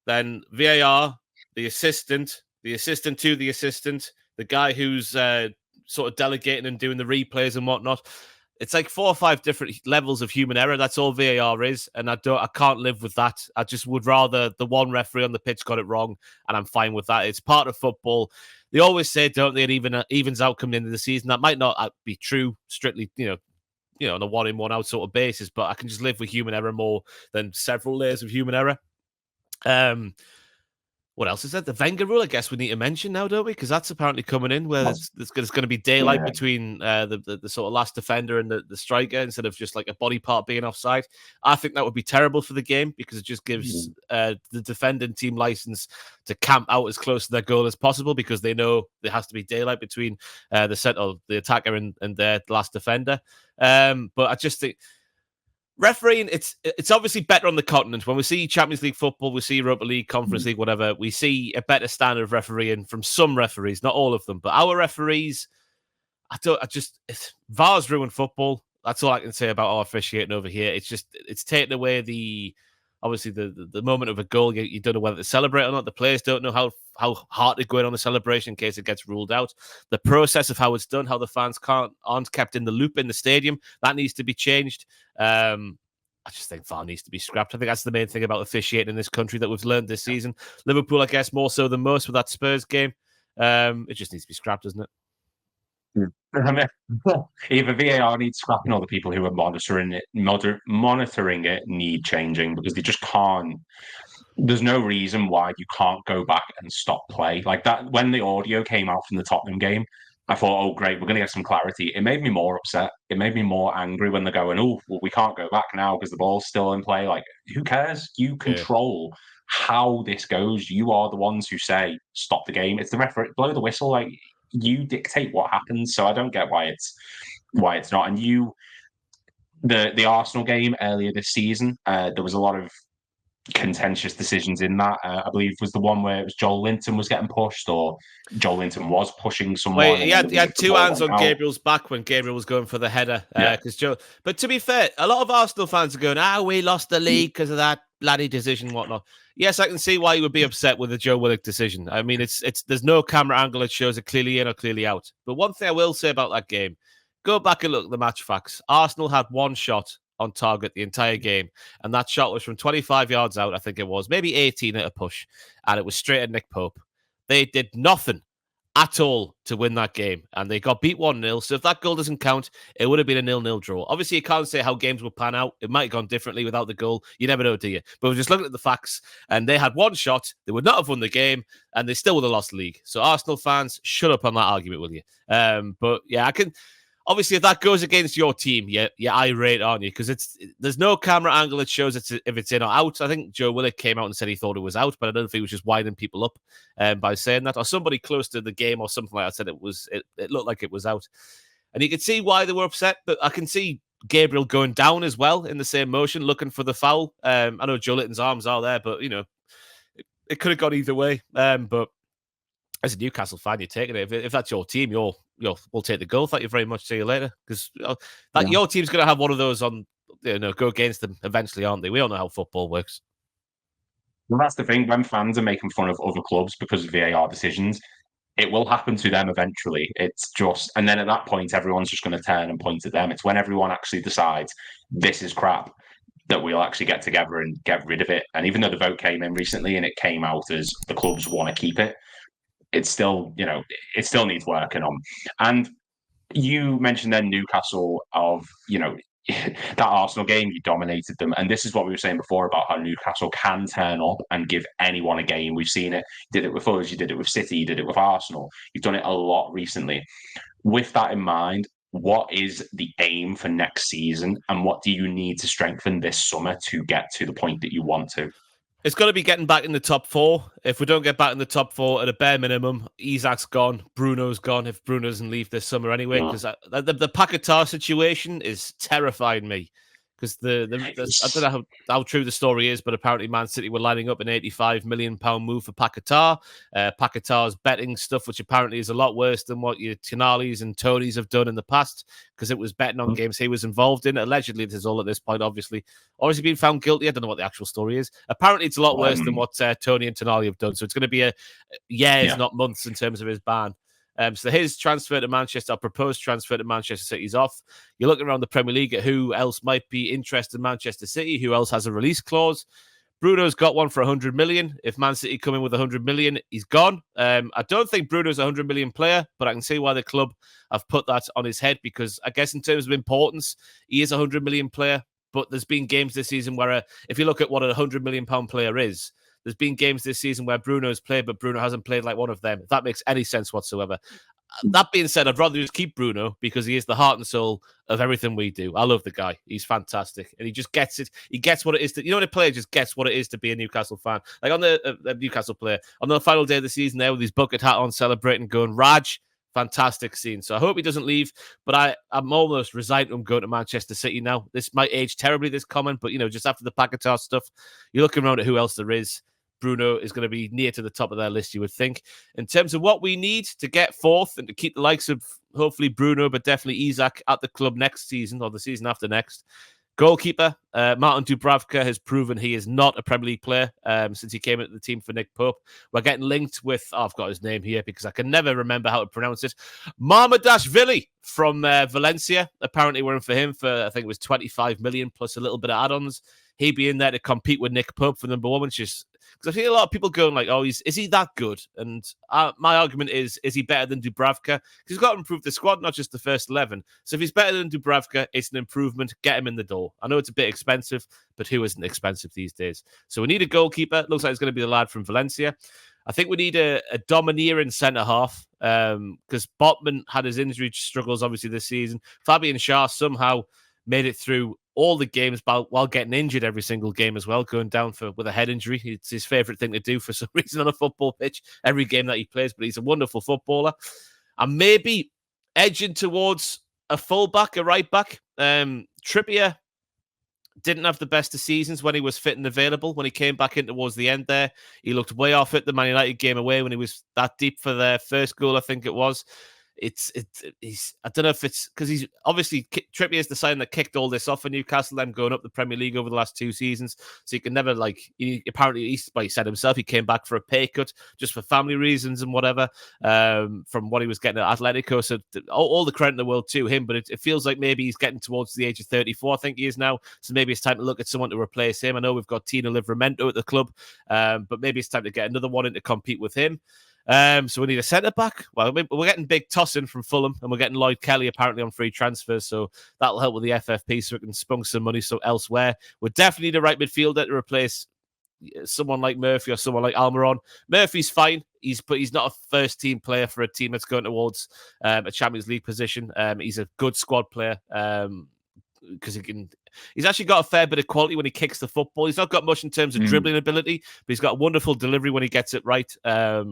Then VAR, the assistant to the assistant, the guy who's sort of delegating and doing the replays and whatnot. It's like 4 or 5 different levels of human error. That's all VAR is, and I can't live with that. I just would rather the one referee on the pitch got it wrong, and I'm fine with that. It's part of football. They always say, don't they, it evens out coming into the season. That might not be true strictly, on a 1-in, 1-out sort of basis, but I can just live with human error more than several layers of human error. What else is that? The Wenger rule, I guess we need to mention now, don't we? Because that's apparently coming in where there's going to be daylight between the sort of last defender and the striker instead of just like a body part being offside. I think that would be terrible for the game because it just gives the defending team license to camp out as close to their goal as possible because they know there has to be daylight between the attacker and their last defender. But I just think refereeing, it's obviously better on the continent. When we see Champions League football, we see Europa League, Conference League, whatever, we see a better standard of refereeing from some referees, not all of them. But our referees, VAR's ruined football. That's all I can say about our officiating over here. It's taken away the moment of a goal. You don't know whether to celebrate or not. The players don't know how hard to go in on the celebration in case it gets ruled out. The process of how it's done, how the fans aren't kept in the loop in the stadium, that needs to be changed. I just think VAR needs to be scrapped. I think that's the main thing about officiating in this country that we've learned this season. Liverpool, I guess, more so than most with that Spurs game. It just needs to be scrapped, doesn't it? Either VAR needs scrapping or the people who are monitoring it need changing because they just can't. There's no reason why you can't go back and stop play like that. When the audio came out from the Tottenham game, I thought, oh, great, we're going to get some clarity. It made me more upset. It made me more angry when they're going, oh, well, we can't go back now because the ball's still in play. Like, who cares? You control how this goes. You are the ones who say, stop the game. It's the referee, blow the whistle. Like, you dictate what happens. So I don't get why it's not. And the Arsenal game earlier this season, there was a lot of contentious decisions in that. I believe was the one where it was Joel Linton was getting pushed, or Joel Linton was pushing someone. Well, he had 2 hands on Gabriel's back when Gabriel was going for the header. But to be fair, a lot of Arsenal fans are going, we lost the league because of that bloody decision, whatnot. Yes, I can see why you would be upset with the Joe Willock decision. I mean, it's there's no camera angle that shows it clearly in or clearly out. But one thing I will say about that game, go back and look at the match facts. Arsenal had 1 shot on target the entire game, and that shot was from 25 yards out, I think it was, maybe 18 at a push, and it was straight at Nick Pope. They did nothing at all to win that game, and they got beat 1-0, so if that goal doesn't count, it would have been a 0-0 draw. Obviously, you can't say how games will pan out. It might have gone differently without the goal. You never know, do you? But we're just looking at the facts, and they had 1 shot. They would not have won the game, and they still would have lost the league. So Arsenal fans, shut up on that argument, will you? But yeah, I can... Obviously, if that goes against your team, you're irate, aren't you? Because there's no camera angle that shows if it's in or out. I think Joe Willock came out and said he thought it was out, but I don't know if he was just winding people up by saying that. Or somebody close to the game or something like that said it looked like it was out. And you could see why they were upset, but I can see Gabriel going down as well in the same motion, looking for the foul. I know Joe Litton's arms are there, but, it could have gone either way. But as a Newcastle fan, you're taking it. If that's your team, we'll take the goal. Thank you very much. See you later. Because your team's going to have one of those on, go against them eventually, aren't they? We all know how football works. Well, that's the thing. When fans are making fun of other clubs because of VAR decisions, it will happen to them eventually. It's just, and then at that point, everyone's just going to turn and point at them. It's when everyone actually decides this is crap that we'll actually get together and get rid of it. And even though the vote came in recently and it came out as the clubs want to keep it, it's still, it still needs working on. And you mentioned then Newcastle that Arsenal game, you dominated them. And this is what we were saying before about how Newcastle can turn up and give anyone a game. We've seen it. You did it with us, you did it with City, you did it with Arsenal. You've done it a lot recently. With that in mind, what is the aim for next season and what do you need to strengthen this summer to get to the point that you want to? It's got to be getting back in the top four. If we don't get back in the top four, at a bare minimum, Isak's gone, Bruno's gone. If Bruno doesn't leave this summer anyway, because the Paquetá situation is terrifying me. Because I don't know how true the story is, but apparently Man City were lining up an £85 million move for Paquetá. Paquetá's betting stuff, which apparently is a lot worse than what your Tonali's and Tony's have done in the past, because it was betting on games he was involved in. Allegedly, this is all at this point, obviously. Or has he been found guilty? I don't know what the actual story is. Apparently, it's a lot worse than what Tony and Tonali have done. So it's going to be years, not months, in terms of his ban. So his transfer to Manchester, our proposed transfer to Manchester City, is off. You're looking around the Premier League at who else might be interested in Manchester City, who else has a release clause. Bruno's got one for 100 million. If Man City come in with 100 million, he's gone. I don't think Bruno's a 100 million player, but I can see why the club have put that on his head, because I guess in terms of importance, he is a 100 million player. But there's been games this season where, if you look at what a 100 million pound player is, there's been games this season where Bruno's played, but Bruno hasn't played like one of them, if that makes any sense whatsoever. That being said, I'd rather just keep Bruno because he is the heart and soul of everything we do. I love the guy. He's fantastic. And he just gets it. He gets what it is. When a player just gets what it is to be a Newcastle fan. Like on the Newcastle player, on the final day of the season there with his bucket hat on, celebrating, going, Raj, fantastic scene. So I hope he doesn't leave, but I'm almost resigned to him going to Manchester City now. This might age terribly, this comment, but, just after the Paquetá stuff, you're looking around at who else there is. Bruno is going to be near to the top of their list, you would think. In terms of what we need to get fourth and to keep the likes of hopefully Bruno, but definitely Isak at the club next season or the season after next. Goalkeeper, Martin Dubravka has proven he is not a Premier League player since he came into the team for Nick Pope. We're getting linked with, I've got his name here because I can never remember how to pronounce it, Marmadashvili from Valencia. Apparently we're in for him for, I think it was 25 million plus a little bit of add-ons. He'd be in there to compete with Nick Pope for number one, which is, because I see a lot of people going like, oh, is he that good? And my argument is he better than Dubravka? Because he's got to improve the squad, not just the first 11. So if he's better than Dubravka, it's an improvement. Get him in the door. I know it's a bit expensive, but who isn't expensive these days? So we need a goalkeeper. Looks like it's going to be the lad from Valencia. I think we need a domineering centre-half because Botman had his injury struggles, obviously, this season. Fabian Schär somehow made it through all the games while getting injured every single game as well, going down with a head injury. It's his favourite thing to do for some reason on a football pitch, every game that he plays, but he's a wonderful footballer. And maybe edging towards a fullback, a right back. Trippier didn't have the best of seasons when he was fit and available. When he came back in towards the end there, he looked way off at the Man United game away when he was that deep for their first goal, I think it was. I don't know if it's because he's obviously Trippier is the sign that kicked all this off for Newcastle, them going up the Premier League over the last 2 seasons. So he can never apparently he said himself he came back for a pay cut just for family reasons and whatever from what he was getting at Atletico. So all the credit in the world to him, but it feels like maybe he's getting towards the age of 34. I think he is now. So maybe it's time to look at someone to replace him. I know we've got Tino Livramento at the club, but maybe it's time to get another one in to compete with him. So we need a centre-back. Well, we're getting Big Tossin from Fulham, and we're getting Lloyd Kelly apparently on free transfers, so that'll help with the FFP so we can spunk some money elsewhere. We definitely need a right midfielder to replace someone like Murphy or someone like Almiron. Murphy's fine, but he's not a first-team player for a team that's going towards a Champions League position. He's a good squad player. Because he's actually got a fair bit of quality when he kicks the football. He's not got much in terms of dribbling ability, but he's got a wonderful delivery when he gets it right.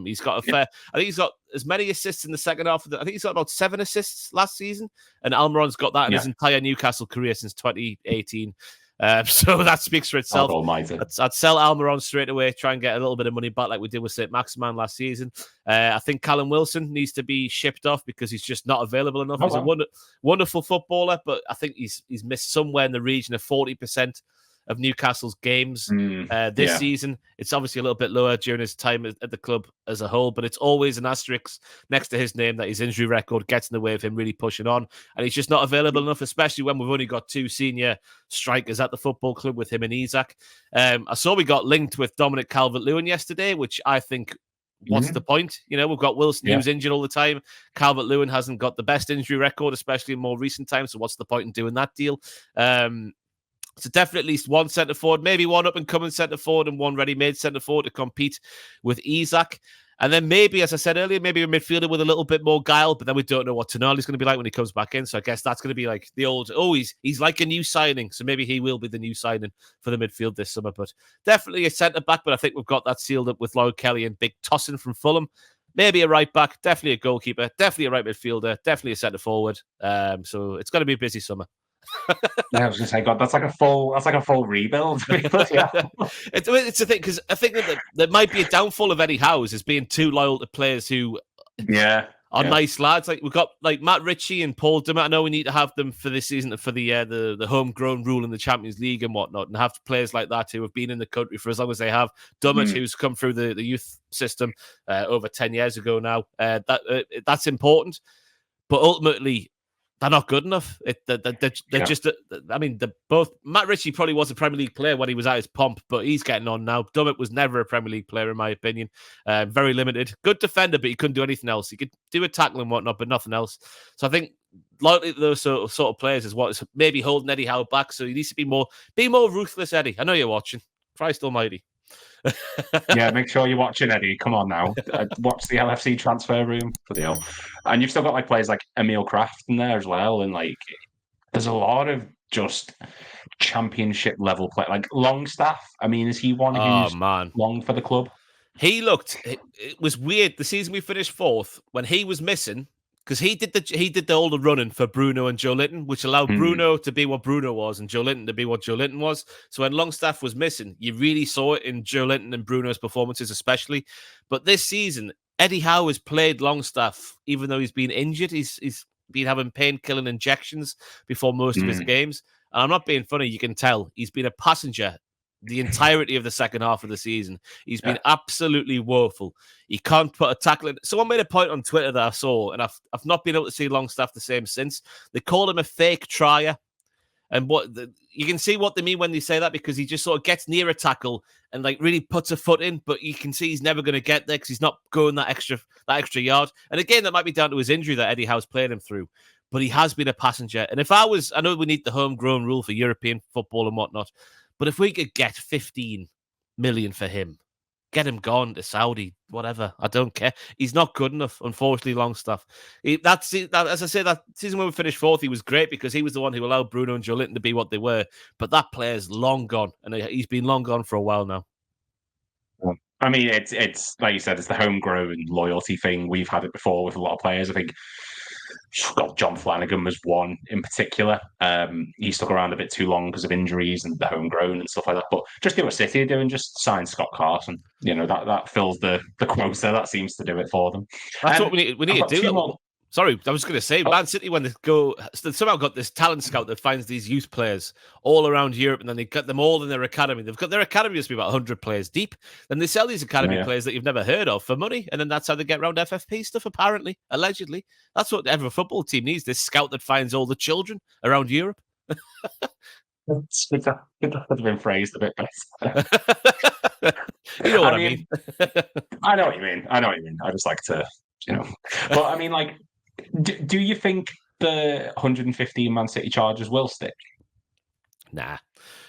He's got I think he's got as many assists in the second half. I think he's got about 7 assists last season, and Almiron's got that in his entire Newcastle career since 2018. So that speaks for itself. I'd sell Almiron straight away, try and get a little bit of money back like we did with St. Maximin last season. I think Callum Wilson needs to be shipped off because he's just not available enough. He's a wonderful footballer, but I think he's missed somewhere in the region of 40% of Newcastle's games this Yeah. season. It's obviously a little bit lower during his time at the club as a whole, but it's always an asterisk next to his name that his injury record gets in the way of him really pushing on. And he's just not available enough, especially when we've only got 2 senior strikers at the football club with him and Isak. I saw we got linked with Dominic Calvert-Lewin yesterday, which I think, what's the point? You know, we've got Wilson who's injured all the time. Calvert-Lewin hasn't got the best injury record, especially in more recent times. So what's the point in doing that deal? So definitely at least one centre forward, maybe one up and coming centre forward and one ready-made centre forward to compete with Isak. And then maybe, as I said earlier, maybe a midfielder with a little bit more guile, but then we don't know what Tonali's going to be like when he comes back in. So I guess that's going to be like the old, he's like a new signing. So maybe he will be the new signing for the midfield this summer. But definitely a centre-back, but I think we've got that sealed up with Lloyd Kelly and Big Tossin from Fulham. Maybe a right-back, definitely a goalkeeper, definitely a right midfielder, definitely a centre-forward. So it's going to be a busy summer. Yeah, I was going to say, God, that's like a full rebuild. Yeah. It's the thing, because I think that there might be a downfall of Eddie Howe's is being too loyal to players who are nice lads. Like we've got like Matt Ritchie and Paul Dummett. I know we need to have them for this season for the homegrown rule in the Champions League and whatnot, and have players like that who have been in the country for as long as they have. Dummett, who's come through the youth system over 10 years ago now. That's important, but ultimately, they're not good enough. They're just. I mean, both Matt Ritchie probably was a Premier League player when he was at his pomp, but he's getting on now. Dummett was never a Premier League player, in my opinion. Very limited. Good defender, but he couldn't do anything else. He could do a tackle and whatnot, but nothing else. So I think likely those sort of players is what is maybe holding Eddie Howe back. So he needs to be more ruthless, Eddie. I know you're watching. Christ Almighty. Yeah, make sure you're watching, Eddie. Come on now. Watch the LFC transfer room for the L. And you've still got like players like Emil Kraft in there as well. And like there's a lot of just championship level play. Like Longstaff. I mean, is he one who's long for the club? He looked, it was weird. The season we finished 4th, when he was missing, because he did all the running for Bruno and Joe Linton, which allowed Bruno to be what Bruno was and Joe Linton to be what Joe Linton was. So when Longstaff was missing, you really saw it in Joe Linton and Bruno's performances especially. But this season, Eddie Howe has played Longstaff, even though he's been injured. He's been having pain-killing injections before most of his games. And I'm not being funny, you can tell. He's been a passenger the entirety of the second half of the season. He's been absolutely woeful. He can't put a tackle in. Someone made a point on Twitter that I saw, and I've not been able to see Longstaff the same since. They called him a fake trier. And you can see what they mean when they say that, because he just sort of gets near a tackle and like really puts a foot in, but you can see he's never going to get there because he's not going that extra yard. And again, that might be down to his injury that Eddie Howe's played him through. But he has been a passenger. And I know we need the homegrown rule for European football and whatnot, but if we could get 15 million for him, get him gone to Saudi, whatever. I don't care. He's not good enough, unfortunately, Longstaff. As I say, that season when we finished 4th, he was great because he was the one who allowed Bruno and Joe Linton to be what they were. But that player's long gone, and he's been long gone for a while now. I mean, it's like you said, it's the homegrown loyalty thing. We've had it before with a lot of players. I think John Flanagan was one in particular. He stuck around a bit too long because of injuries and the homegrown and stuff like that. But just do what City are doing, just sign Scott Carson. You know, that fills the quota. That seems to do it for them. That's what we need to do. Sorry, I was going to say, Man City, when they somehow got this talent scout that finds these youth players all around Europe, and then they got them all in their academy. They've got their academy used to be about 100 players deep. Then they sell these academy players that you've never heard of for money, and then that's how they get around FFP stuff, apparently, allegedly. That's what every football team needs, this scout that finds all the children around Europe. It could have been phrased a bit better. You know what I mean? I know what you mean. I just like to, But I mean, like, do you think the 115 Man City charges will stick? Nah.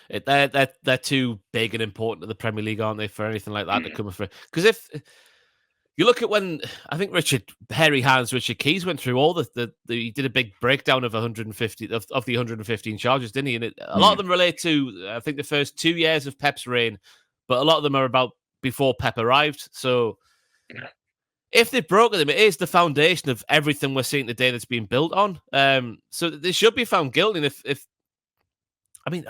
They're too big and important to the Premier League, aren't they, for anything like that to come through? Because if you look at when I think Richard Keys went through all he did a big breakdown of 150 of the 115 charges, didn't he? And a lot of them relate to I think the first 2 years of Pep's reign, but a lot of them are about before Pep arrived. So if they've broken them, it is the foundation of everything we're seeing today that's being built on. So they should be found guilty. And if I mean,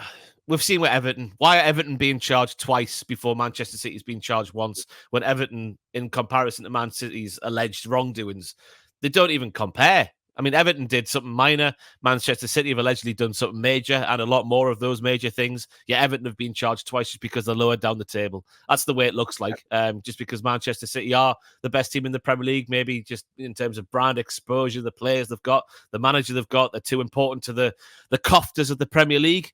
we've seen with Everton. Why are Everton being charged twice before Manchester City's been charged once? When Everton, in comparison to Man City's alleged wrongdoings, they don't even compare. I mean, Everton did something minor. Manchester City have allegedly done something major, and a lot more of those major things. Yeah, Everton have been charged twice just because they're lower down the table. That's the way it looks like. Just because Manchester City are the best team in the Premier League, maybe just in terms of brand exposure, the players they've got, the manager they've got, they're too important to the cofters of the Premier League.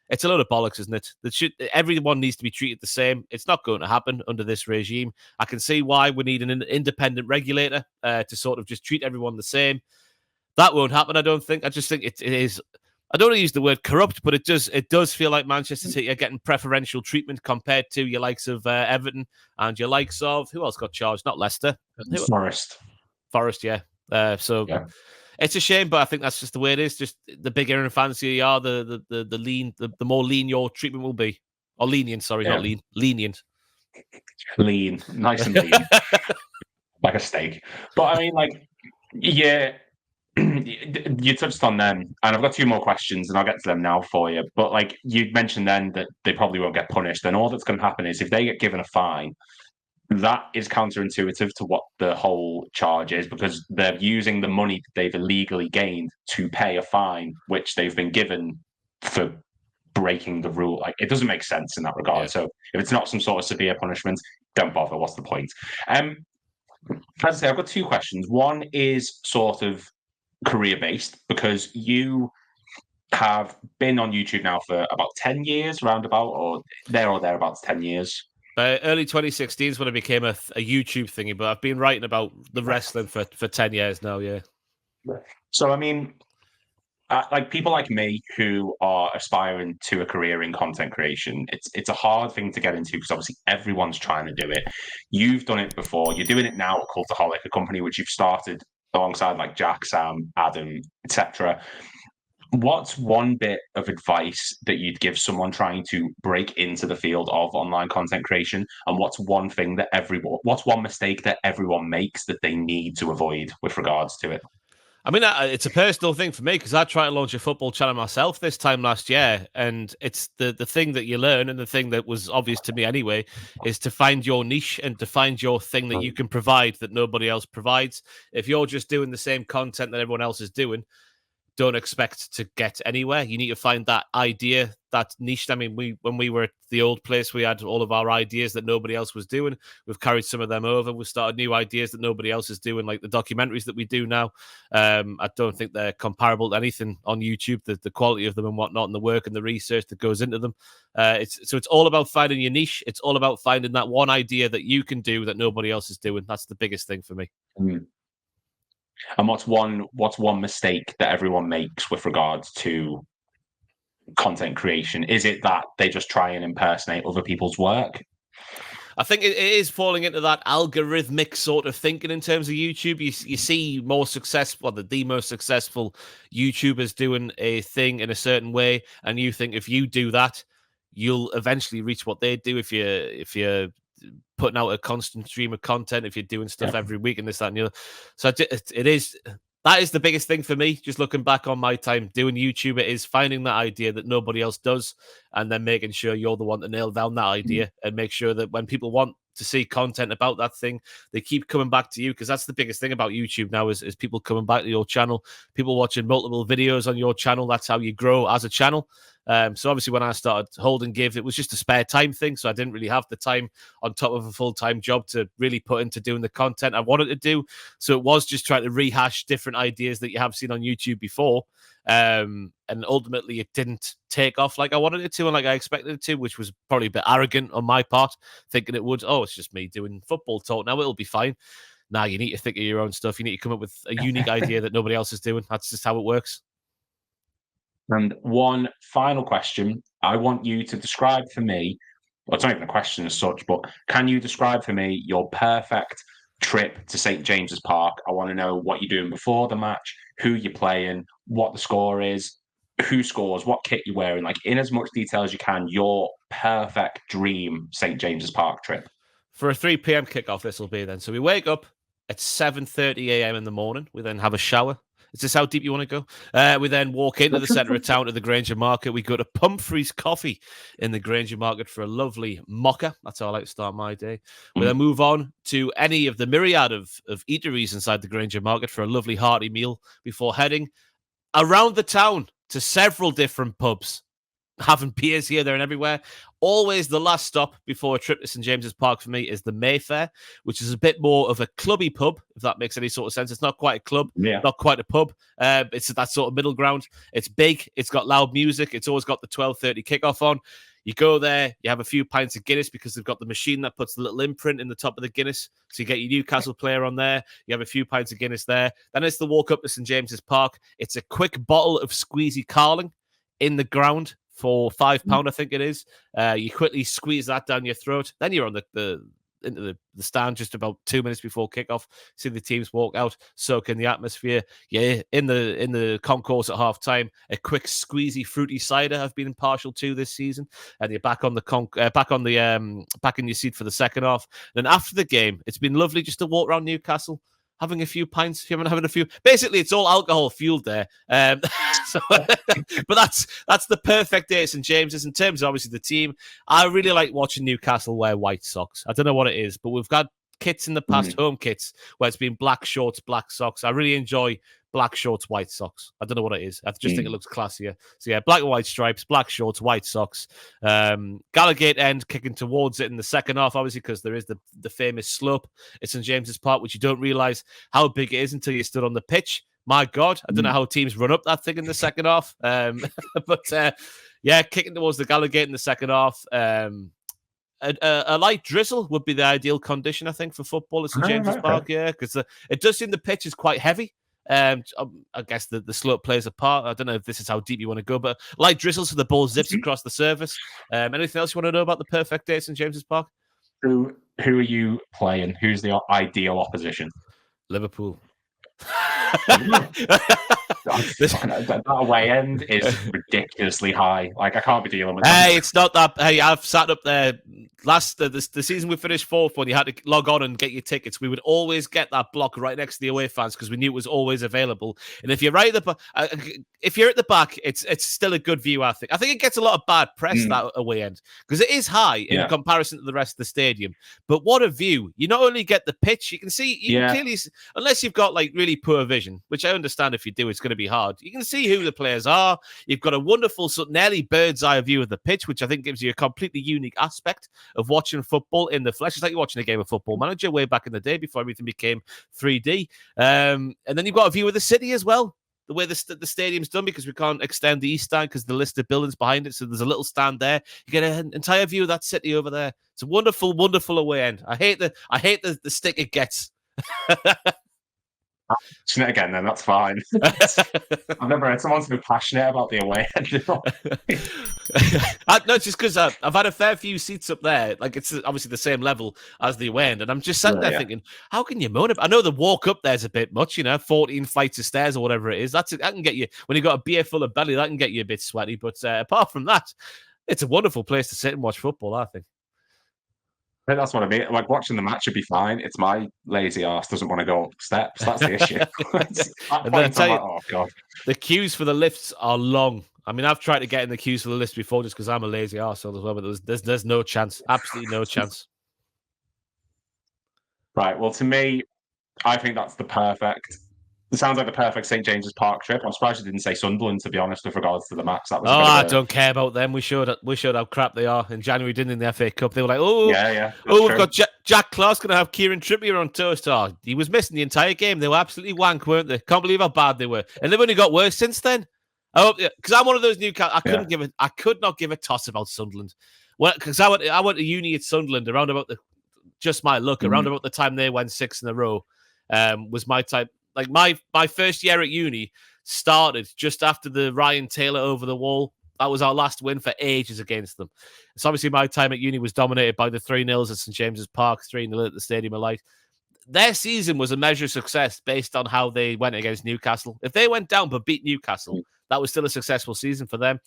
It's a load of bollocks, isn't it? Everyone needs to be treated the same. It's not going to happen under this regime. I can see why we need an independent regulator to sort of just treat everyone the same. That won't happen, I don't think. I just think it is. I don't want to use the word corrupt, but it does feel like Manchester City are getting preferential treatment compared to your likes of Everton and your likes of, who else got charged? Not Leicester. Forest, yeah. Yeah. It's a shame, but I think that's just the way it is. Just the bigger and fancier you are, the more lean your treatment will be. Or lenient, sorry, not lean. Lenient. Lean. Nice and lean. Like a steak. But I mean, like, yeah, you touched on them, and I've got two more questions, and I'll get to them now for you. But like you mentioned then that they probably won't get punished, and all that's going to happen is if they get given a fine, that is counterintuitive to what the whole charge is, because they're using the money that they've illegally gained to pay a fine, which they've been given for breaking the rule. Like, it doesn't make sense in that regard. Yeah. So if it's not some sort of severe punishment, don't bother. What's the point? As I say, I've got two questions. One is sort of career-based, because you have been on YouTube now for about 10 years, roundabout, or thereabouts 10 years. Early 2016 is when it became a YouTube thingy, but I've been writing about the wrestling for 10 years now, yeah. So, I mean, like people like me who are aspiring to a career in content creation, it's a hard thing to get into because obviously everyone's trying to do it. You've done it before. You're doing it now at Cultaholic, a company which you've started alongside like Jack, Sam, Adam, etc. What's one bit of advice that you'd give someone trying to break into the field of online content creation? And what's one mistake that everyone makes that they need to avoid with regards to it? I mean, it's a personal thing for me because I tried to launch a football channel myself this time last year. And it's the thing that you learn, and the thing that was obvious to me anyway, is to find your niche and to find your thing that you can provide that nobody else provides. If you're just doing the same content that everyone else is doing, don't expect to get anywhere. You need to find that idea, that niche. I mean, when we were at the old place, we had all of our ideas that nobody else was doing. We've carried some of them over. We've started new ideas that nobody else is doing, like the documentaries that we do now. I don't think they're comparable to anything on YouTube, the quality of them and whatnot, and the work and the research that goes into them. It's all about finding your niche. It's all about finding that one idea that you can do that nobody else is doing. That's the biggest thing for me. Mm. And what's one mistake that everyone makes with regards to content creation? Is it that they just try and impersonate other people's work? I think it is falling into that algorithmic sort of thinking in terms of YouTube. You see more successful, the most successful YouTubers doing a thing in a certain way, and you think if you do that, you'll eventually reach what they do. If you're putting out a constant stream of content, if you're doing stuff every week and this, that, and the other. So that is the biggest thing for me. Just looking back on my time doing YouTube, it is finding that idea that nobody else does, and then making sure you're the one to nail down that idea and make sure that when people want to see content about that thing, they keep coming back to you, because that's the biggest thing about YouTube now is people coming back to your channel, people watching multiple videos on your channel. That's how you grow as a channel. So obviously when I started Hold and Give, it was just a spare time thing. So I didn't really have the time on top of a full-time job to really put into doing the content I wanted to do. So it was just trying to rehash different ideas that you have seen on YouTube before. And ultimately it didn't take off like I wanted it to and like I expected it to, which was probably a bit arrogant on my part, thinking it would. Oh, it's just me doing football talk now, it'll be fine. Now you need to think of your own stuff. You need to come up with a unique idea that nobody else is doing. That's just how it works. And one final question. I want you to describe for me, well, it's not even a question as such, but can you describe for me your perfect trip to St. James's Park? I want to know what you're doing before the match, who you're playing, what the score is, who scores, what kit you're wearing, like in as much detail as you can, your perfect dream St. James's Park trip. For a 3 p.m. kickoff, this will be then. So we wake up at 7:30 a.m. in the morning. We then have a shower. Is this how deep you want to go? We then walk into the centre of town to the Granger Market. We go to Pumphrey's Coffee in the Granger Market for a lovely mocha. That's how I like to start my day. We then move on to any of the myriad of eateries inside the Granger Market for a lovely hearty meal before heading around the town to several different pubs, having beers here, there, and everywhere. Always the last stop before a trip to St James's Park for me is the Mayfair, which is a bit more of a clubby pub, if that makes any sort of sense. It's not quite a club, not quite a pub. It's that sort of middle ground. It's big. It's got loud music. It's always got the 12:30 kickoff on. You go there, you have a few pints of Guinness because they've got the machine that puts the little imprint in the top of the Guinness. So you get your Newcastle player on there. You have a few pints of Guinness there. Then it's the walk up to St James's Park. It's a quick bottle of squeezy Carling in the ground for £5, I think it is. You quickly squeeze that down your throat. Then you're on into the stand just about 2 minutes before kickoff. See the teams walk out, soak in the atmosphere. Yeah, in the concourse at half time, a quick squeezy fruity cider I've been impartial to this season, and you're back on the back in your seat for the second half. Then after the game, it's been lovely just to walk around Newcastle, having a few pints, having a few. Basically, it's all alcohol fueled there. But that's the perfect day at St James's. In terms of obviously the team, I really like watching Newcastle wear white socks. I don't know what it is, but we've got kits in the past, home kits, where it's been black shorts, black socks. I really enjoy black shorts, white socks. I don't know what it is. I just think it looks classier. So yeah, black and white stripes, black shorts, white socks. Gallagate end kicking towards it in the second half, obviously, because there is the famous slope at St James's Park, which you don't realise how big it is until you stood on the pitch. My God, I don't know how teams run up that thing in the second half. Yeah, kicking towards the Gallagate in the second half. A light drizzle would be the ideal condition, I think, for football at St James's Park. Yeah, because it does seem the pitch is quite heavy. I guess the slope plays a part. I don't know if this is how deep you want to go, but light drizzle so the ball zips across the surface. Anything else you want to know about the perfect day at St James's Park? Who are you playing? Who's the ideal opposition? Liverpool. That away end is ridiculously high. Like, I can't be dealing with that. Hey, it's not that. Hey, I've sat up there the season we finished fourth, when you had to log on and get your tickets. We would always get that block right next to the away fans because we knew it was always available. And if you're right at the back, it's still a good view. I think it gets a lot of bad press that away end because it is high in comparison to the rest of the stadium. But what a view! You not only get the pitch, you can see can clearly, unless you've got like really poor vision, which I understand if you do, it's going to be hard. You can see who the players are. You've got a wonderful, nearly bird's eye view of the pitch, which I think gives you a completely unique aspect of watching football in the flesh. It's like you're watching a game of Football Manager way back in the day before everything became 3D. And then you've got a view of the city as well, the way the stadium's done, because we can't extend the east stand because the listed buildings behind it. So there's a little stand there. You get an entire view of that city over there. It's a wonderful, wonderful away end. I hate the stick it gets. Passionate again, then that's fine. I've never heard someone so passionate about the away end. No, just because I've had a fair few seats up there. Like, it's obviously the same level as the away end, and I'm just sitting there thinking, how can you moan about? I know the walk up there's a bit much, 14 flights of stairs or whatever it is. That can get you, when you've got a beer full of belly, that can get you a bit sweaty. But apart from that, it's a wonderful place to sit and watch football, I think. I think that's what I mean. Like, watching the match would be fine. It's my lazy ass doesn't want to go up steps. That's the issue. And then I tell you, oh God, the queues for the lifts are long. I mean, I've tried to get in the queues for the lifts before just because I'm a lazy arsehole as well, but there's no chance. Absolutely no chance. Right. Well, to me, I think that's it sounds like the perfect St James's Park trip. I'm surprised you didn't say Sunderland, to be honest, with regards to the match. That was I don't care about them. We showed how crap they are in January, didn't in the FA Cup. They were like, we've got Jack Clark's going to have Kieran Trippier on toast. Oh, he was missing the entire game. They were absolutely wank, weren't they? Can't believe how bad they were. And they've only got worse since then. Oh, because I'm one of those Newcastle. I could not give a toss about Sunderland. Well, because I went to uni at Sunderland around about around about the time they went 6 in a row. Was my type. Like my first year at uni started just after the Ryan Taylor over the wall. That was our last win for ages against them. So obviously my time at uni was dominated by the 3-0 at St James's Park, 3-0 at the Stadium of Light. Their season was a measure of success based on how they went against Newcastle. If they went down but beat Newcastle, that was still a successful season for them.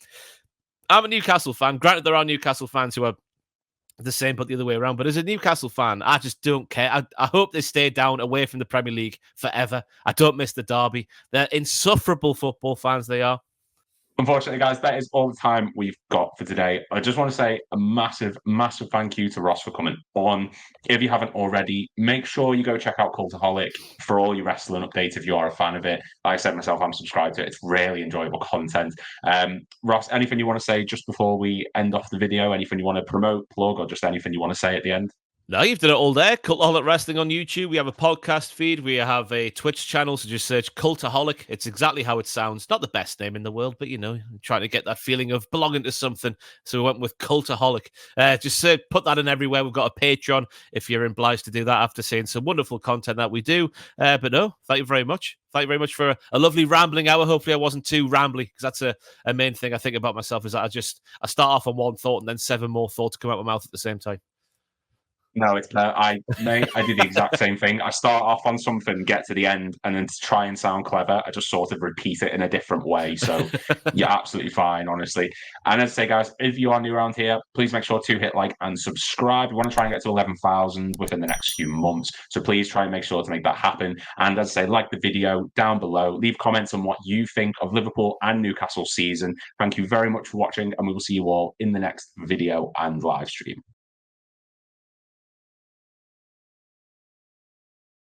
I'm a Newcastle fan. Granted, there are Newcastle fans who are the same, but the other way around. But as a Newcastle fan, I just don't care. I hope they stay down away from the Premier League forever. I don't miss the derby. They're insufferable football fans, they are. Unfortunately, guys, that is all the time we've got for today. I just want to say a massive, massive thank you to Ross for coming on. If you haven't already, make sure you go check out Cultaholic for all your wrestling updates if you are a fan of it. Like I said myself, I'm subscribed to it. It's really enjoyable content. Ross, anything you want to say just before we end off the video? Anything you want to promote, plug, or just anything you want to say at the end? No, you've done it all there. Cultaholic Wrestling on YouTube. We have a podcast feed. We have a Twitch channel. So just search Cultaholic. It's exactly how it sounds. Not the best name in the world, but, trying to get that feeling of belonging to something. So we went with Cultaholic. Just put that in everywhere. We've got a Patreon if you're obliged to do that after seeing some wonderful content that we do. But no, thank you very much. Thank you very much for a lovely rambling hour. Hopefully I wasn't too rambly, because that's a main thing I think about myself, is that I start off on one thought and then 7 more thoughts come out of my mouth at the same time. No, it's I did the exact same thing. I start off on something, get to the end, and then to try and sound clever, I just sort of repeat it in a different way. So you're absolutely fine, honestly. And as I say, guys, if you are new around here, please make sure to hit like and subscribe. We want to try and get to 11,000 within the next few months. So please try and make sure to make that happen. And as I say, like the video down below, leave comments on what you think of Liverpool and Newcastle season. Thank you very much for watching, and we will see you all in the next video and live stream.